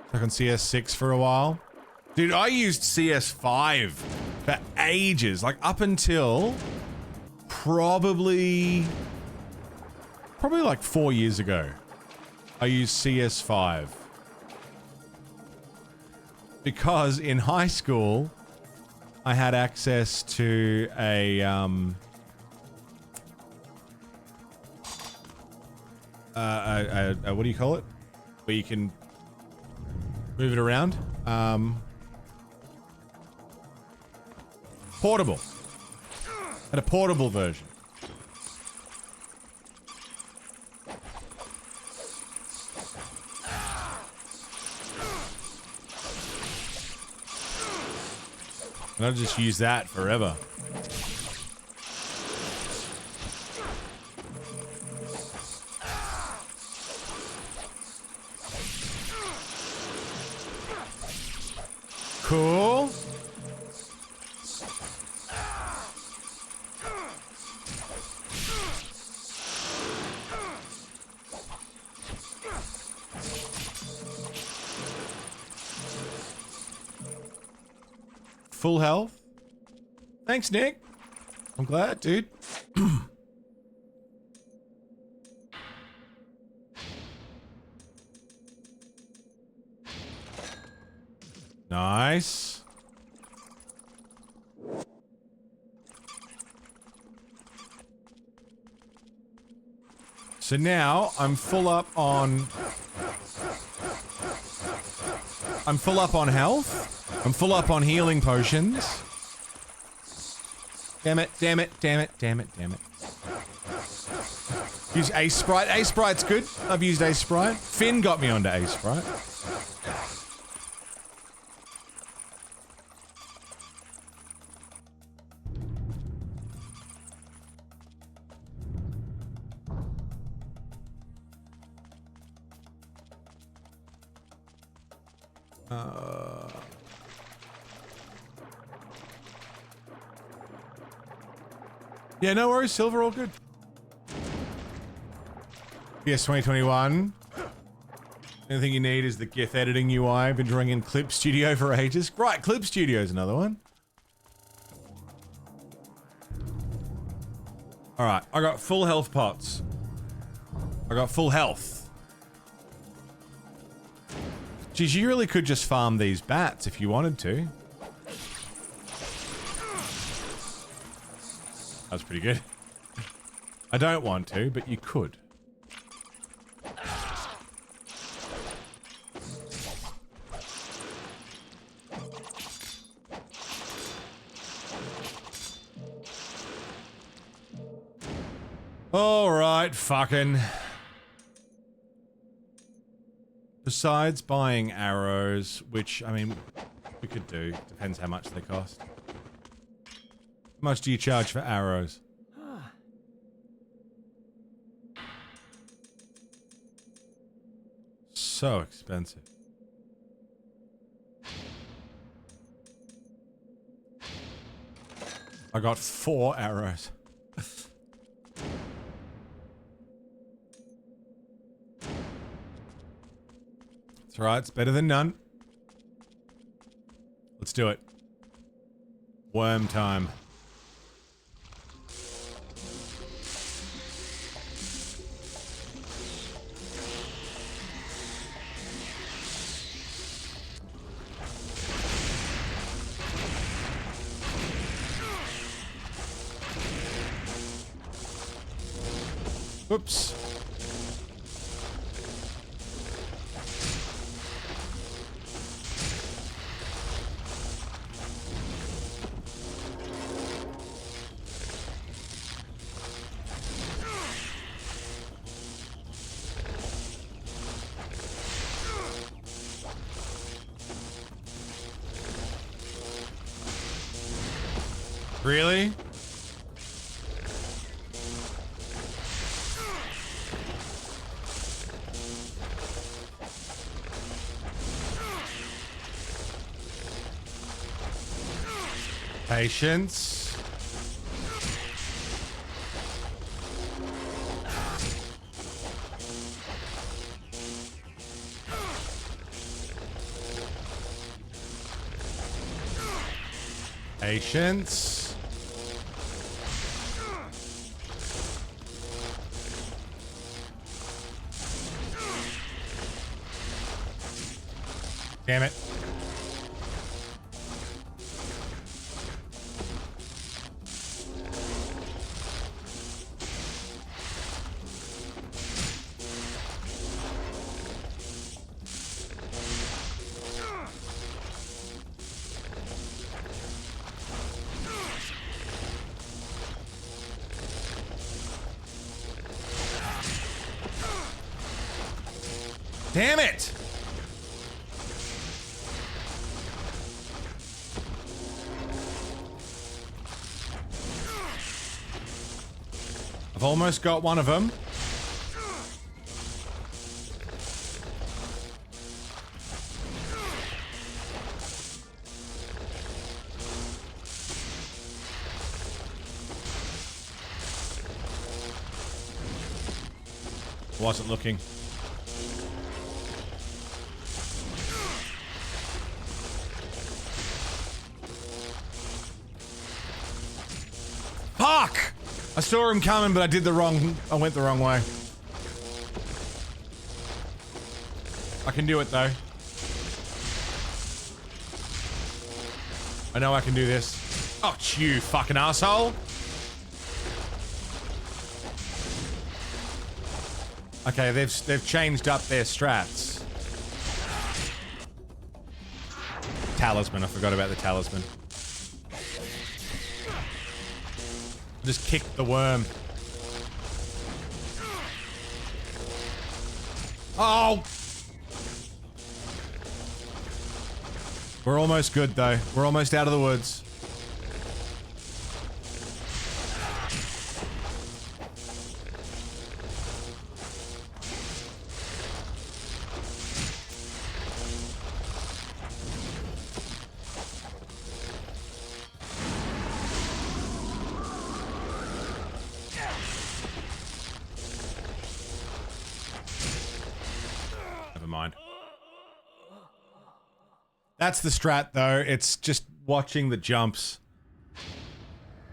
Stuck on CS6 for a while. Dude, I used CS5 for ages, like up until probably like 4 years ago. I used CS5 because in high school I had access to a what do you call it? Where you can move it around. Portable. Had a portable version. And I'll just use that forever. Cool. Full health. Thanks, Nick. I'm glad, dude. Nice. So now I'm full up on health. I'm full up on healing potions. Damn it, damn it, damn it, damn it, damn it. Use Ace Sprite. Ace Sprite's good. I've used Ace Sprite. Finn got me onto Ace Sprite. Yeah, no worries, Silver, all good. PS 2021. Anything you need is the GIF editing UI. I've been drawing in Clip Studio for ages. Right, Clip Studio is another one. Alright, I got full health pots. I got full health. Geez, you really could just farm these bats if you wanted to. That's pretty good. I don't want to, but you could. All right, fucking. Besides buying arrows, which, I mean, we could do. Depends how much they cost. How much do you charge for arrows? So expensive. I got 4 arrows. It's alright, it's better than none. Let's do it. Worm time. Whoops. Really? Patience. Patience. Damn it. Damn it! I've almost got one of them. Wasn't looking. Fuck! I saw him coming, but I went the wrong way. I can do it though. I know I can do this. Oh, you fucking asshole! Okay, they've changed up their strats. Talisman, I forgot about the talisman. Just kick the worm. Oh! We're almost good though. We're almost out of the woods. That's the strat, though. It's just watching the jumps.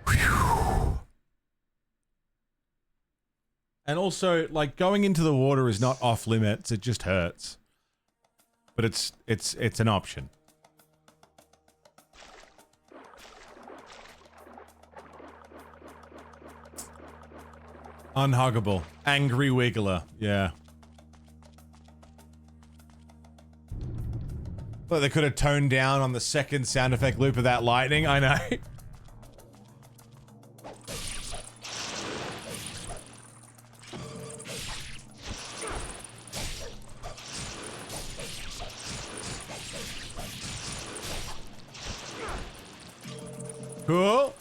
Whew. And also, like, going into the water is not off limits. It just hurts. But it's an option. Unhuggable. Angry Wiggler. Yeah. Well, they could have toned down on the second sound effect loop of that lightning, I know. Cool.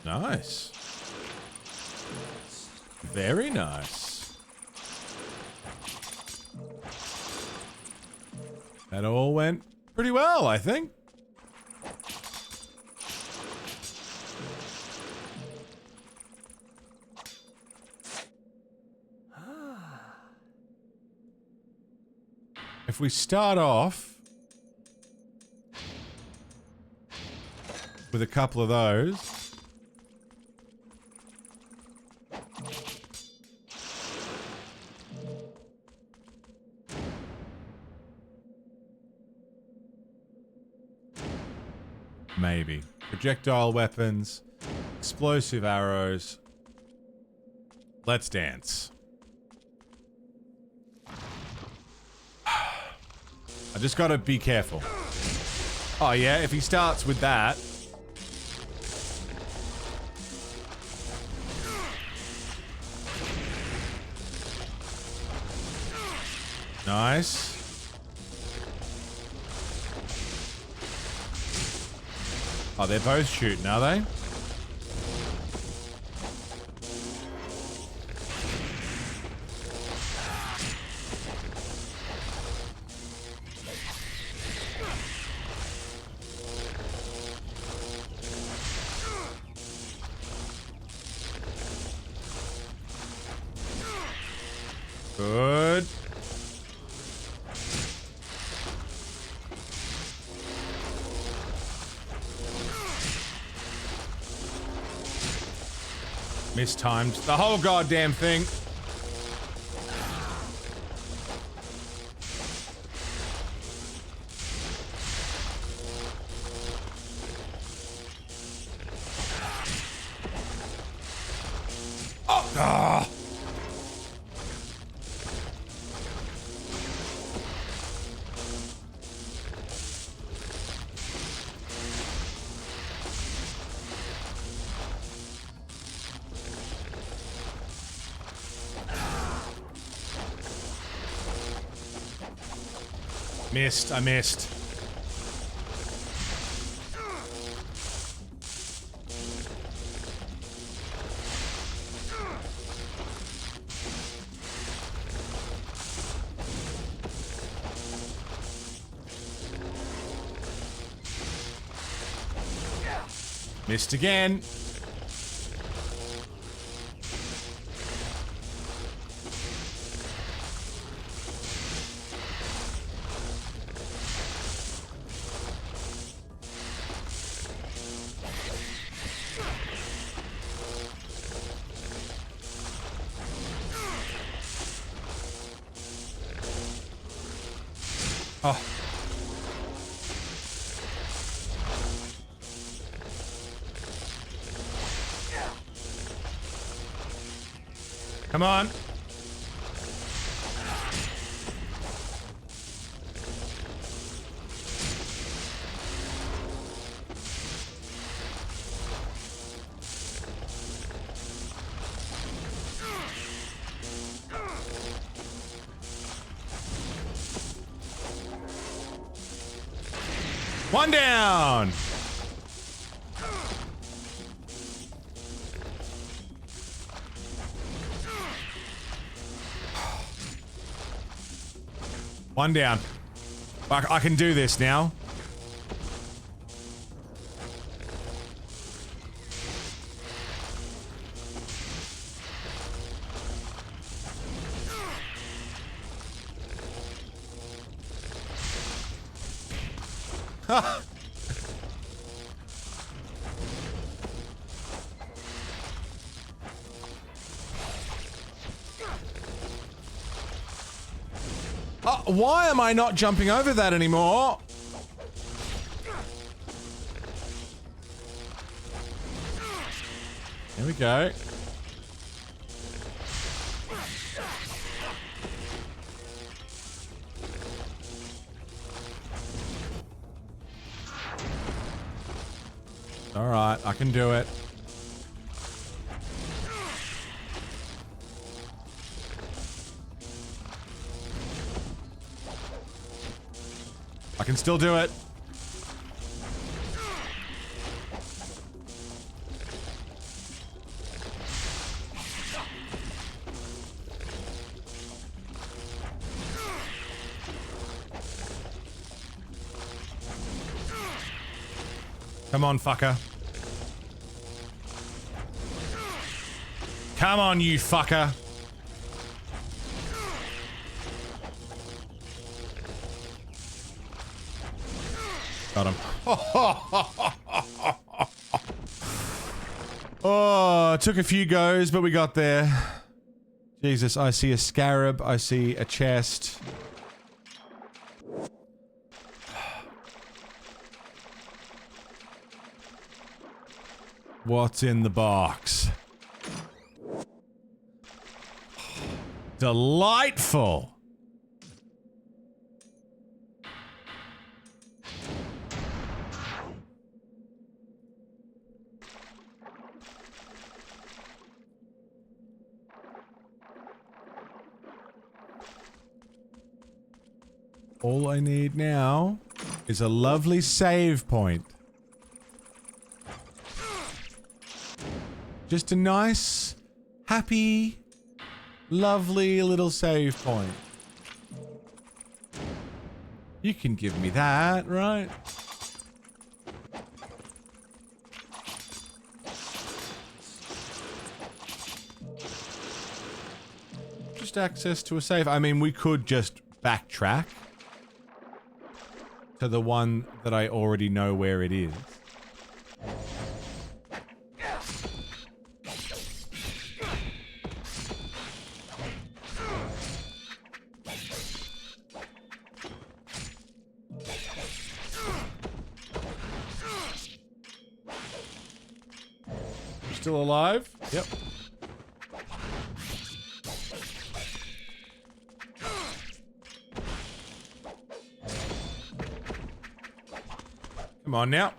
Nice. Very nice. That all went pretty well, I think. If we start off with a couple of those. Maybe. Projectile weapons, explosive arrows. Let's dance. I just gotta be careful. Oh yeah, if he starts with that. Nice. Oh, they're both shooting, are they? Good. Mistimed the whole goddamn thing. Oh, ah. Missed. I missed. Missed again. Oh. Come on. One down. One down. I can do this now. Ha! Why am I not jumping over that anymore? There we go. All right, I can do it. I can still do it. Come on, fucker. Come on, you fucker. Got him. Oh, it took a few goes, but we got there. Jesus, I see a scarab. I see a chest. What's in the box? Delightful. All I need now is a lovely save point. Just a nice, happy, lovely little save point. You can give me that, right? Just access to a save. I mean, we could just backtrack to the one that I already know where it is. Still alive? Yep. Come on now.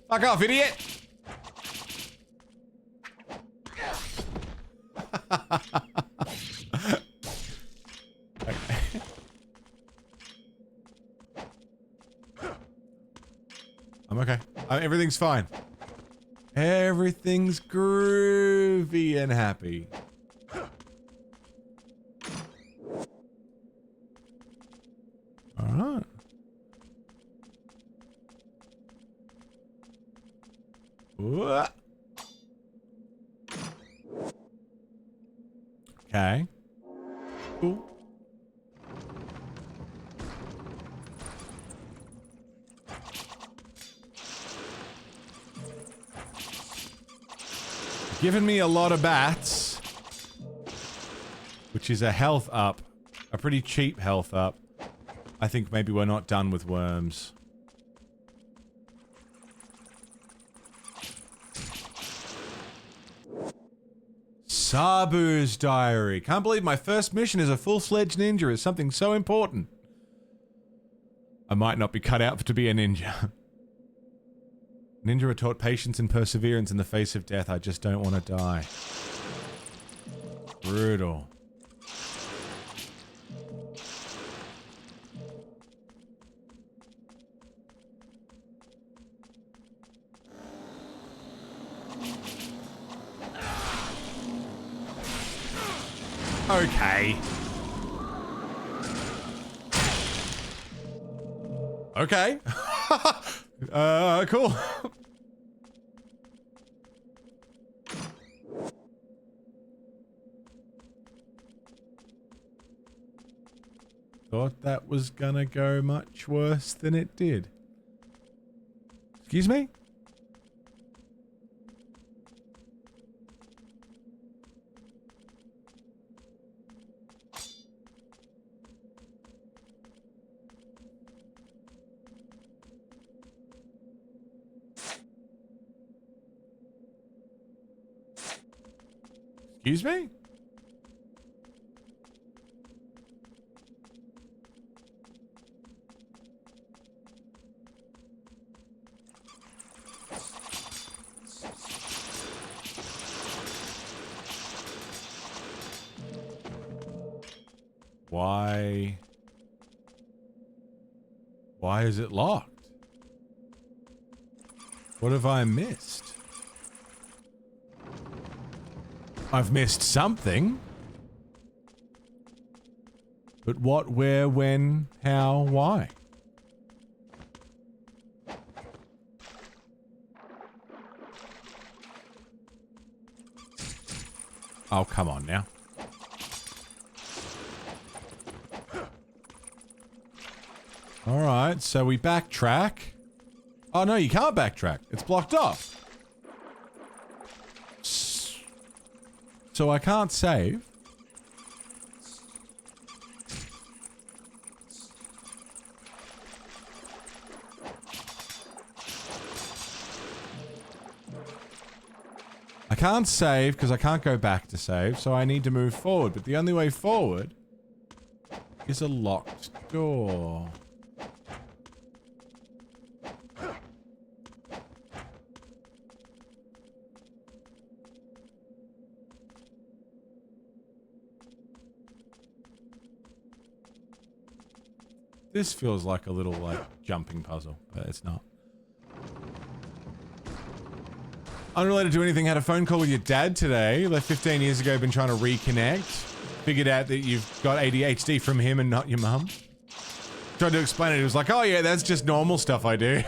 Fuck off, idiot! I'm okay. Everything's fine. Everything's groovy and happy. Alright. Okay. Cool. Given me a lot of bats, which is a health up, a pretty cheap health up. I think maybe we're not done with worms. Sabu's diary. Can't believe my first mission as a full-fledged ninja is something so important. I might not be cut out to be a ninja. Ninja are taught patience and perseverance in the face of death. I just don't want to die. Brutal. Okay. Okay. Cool. Thought that was gonna go much worse than it did. Excuse me? Excuse me? Why? Why is it locked? What have I missed? I've missed something. But what, where, when, how, why? Oh, come on now. Alright, so we backtrack. Oh no, you can't backtrack. It's blocked off. So I can't save. I can't save because I can't go back to save, so I need to move forward. But the only way forward is a locked door. This feels like a little, like, jumping puzzle, but it's not. Unrelated to anything, had a phone call with your dad today. Like 15 years ago, been trying to reconnect. Figured out that you've got ADHD from him and not your mum. Tried to explain it. He was like, oh yeah, that's just normal stuff I do.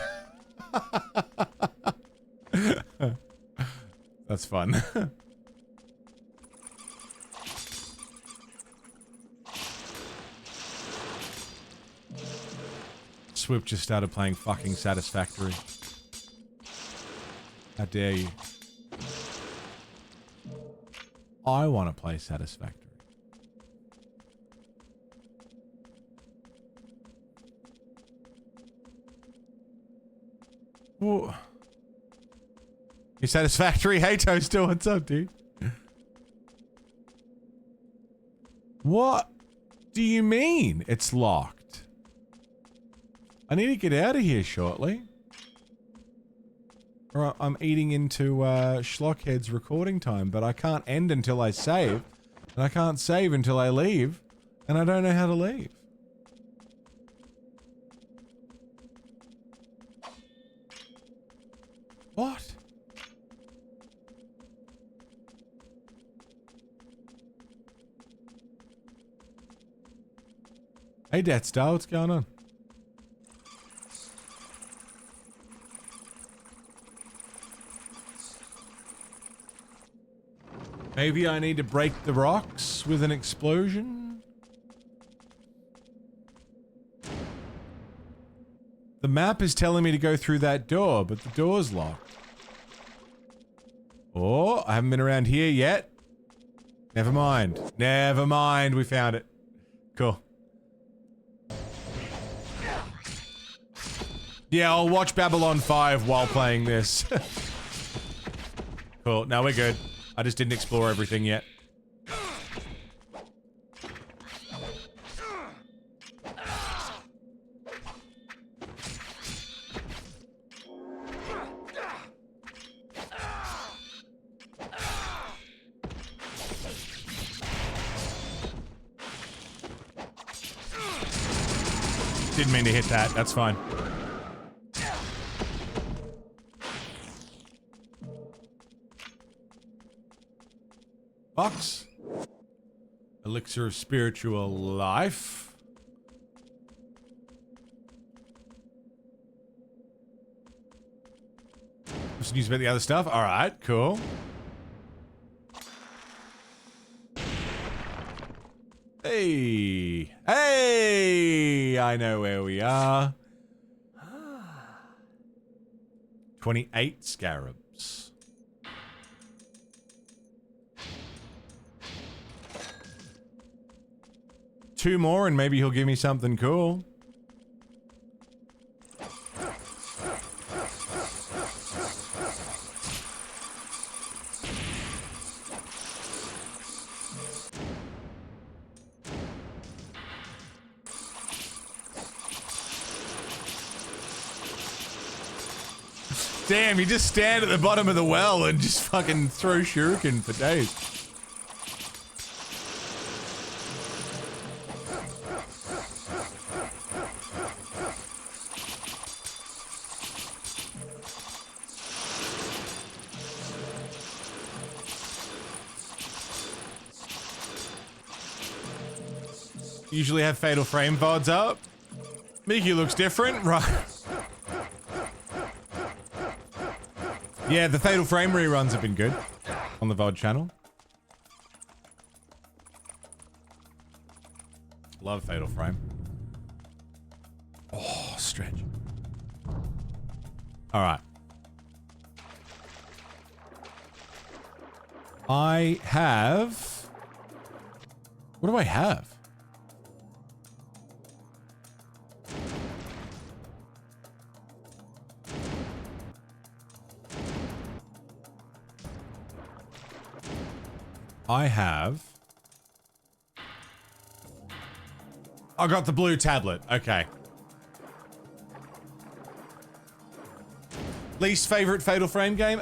That's fun. Swoop just started playing fucking Satisfactory. How dare you? I want to play Satisfactory. Whoa. You Satisfactory? Hey, Toaster, what's up, dude? What do you mean it's locked? I need to get out of here shortly. Or I'm eating into Schlockhead's recording time, but I can't end until I save. And I can't save until I leave. And I don't know how to leave. What? Hey, Death Star, what's going on? Maybe I need to break the rocks with an explosion? The map is telling me to go through that door, but the door's locked. Oh, I haven't been around here yet. Never mind. Never mind, we found it. Cool. Yeah, I'll watch Babylon 5 while playing this. Cool, now we're good. I just didn't explore everything yet. Didn't mean to hit that, that's fine. Box. Elixir of spiritual life. Just news about the other stuff. All right, cool. Hey, hey! I know where we are. 28 scarabs. Two more and maybe he'll give me something cool. Damn, you just stand at the bottom of the well and just fucking throw shuriken for days. Usually have Fatal Frame VODs up. Mickey looks different, right? Yeah, the Fatal Frame reruns have been good on the VOD channel. Love Fatal Frame. Oh, stretch. Alright. I have... What do I have? I have... I got the blue tablet. Okay. Least favorite Fatal Frame game?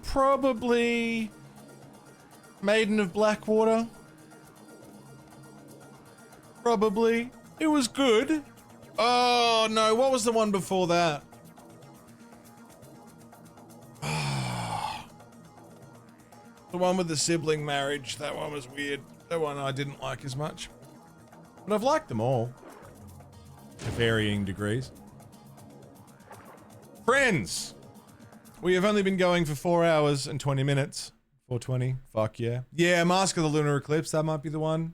Probably... Maiden of Blackwater. Probably. It was good. Oh, no. What was the one before that? The one with the sibling marriage. That one was weird. That one I didn't like as much. But I've liked them all. To varying degrees. Friends! We have only been going for 4 hours and 20 minutes. 4:20. Fuck yeah. Yeah, Mask of the Lunar Eclipse. That might be the one.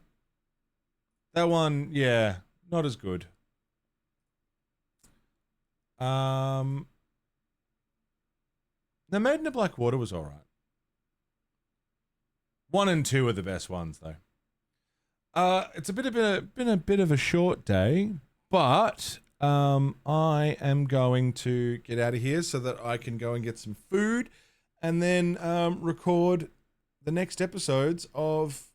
That one, yeah. Not as good. The Maiden of Black Water was alright. 1 and 2 are the best ones, though. It's been a bit of a short day, but I am going to get out of here so that I can go and get some food and then record the next episodes of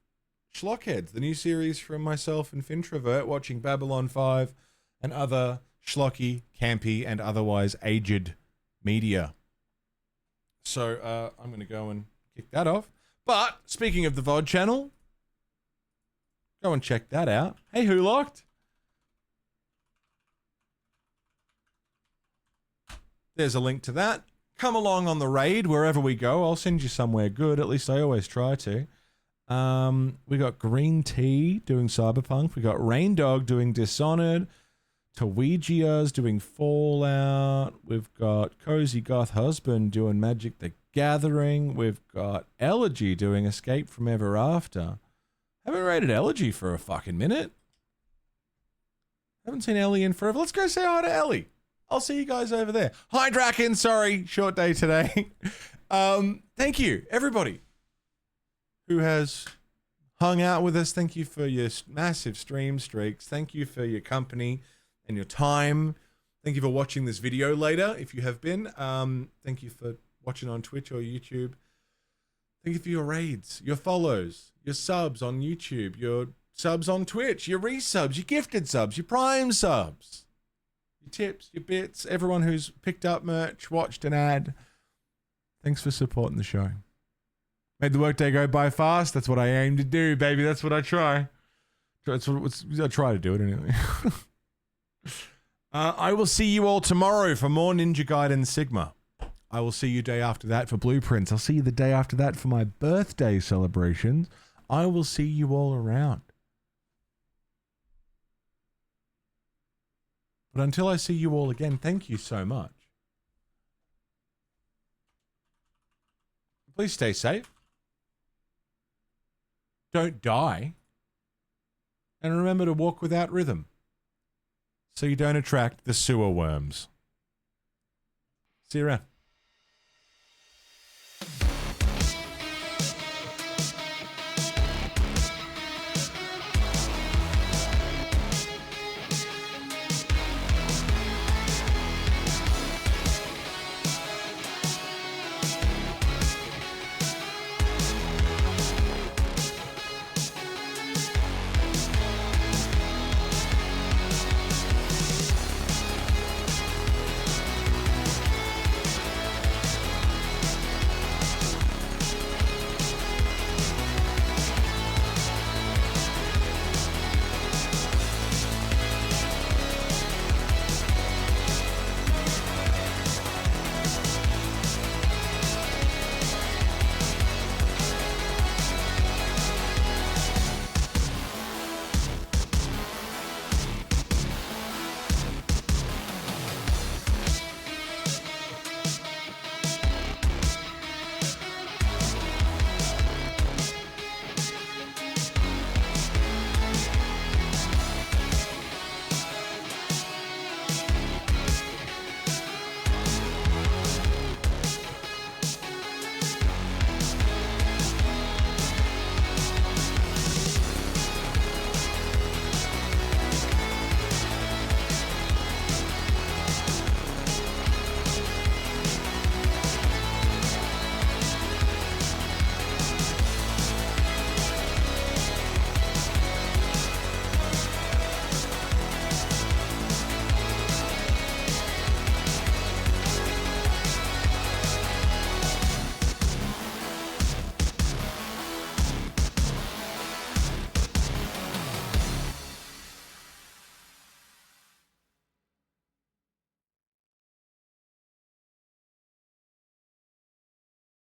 Schlockheads, the new series from myself and Fintrovert, watching Babylon 5 and other schlocky, campy, and otherwise aged media. So I'm going to go and kick that off. But speaking of the VOD channel, go and check that out. Hey, Who Locked? There's a link to that. Come along on the raid wherever we go. I'll send you somewhere good. At least I always try to. We got Green Tea doing Cyberpunk. We got Rain Dog doing Dishonored. Tawigia's doing Fallout. We've got Cozy Goth Husband doing Magic the Gathering. We've got Elegy doing Escape from Ever After. Haven't rated Elegy for a fucking minute. Haven't seen Ellie in forever. Let's go say hi to Ellie. I'll see you guys over there. Hi, Draken. Sorry, short day today. Thank you, everybody who has hung out with us. Thank you for your massive stream streaks. Thank you for your company and your time. Thank you for watching this video later, if you have been. Thank you for watching on Twitch or YouTube. Thank you for your raids, your follows, your subs on YouTube, your subs on Twitch, your resubs, your gifted subs, your prime subs, your tips, your bits, everyone who's picked up merch, watched an ad. Thanks for supporting the show. Made the workday go by fast. That's what I aim to do, baby. That's what I try. I try to do it anyway. I will see you all tomorrow for more Ninja Gaiden Sigma. I will see you day after that for Blueprints. I'll see you the day after that for my birthday celebrations. I will see you all around. But until I see you all again, thank you so much. Please stay safe. Don't die. And remember to walk without rhythm, so you don't attract the sewer worms. See you around.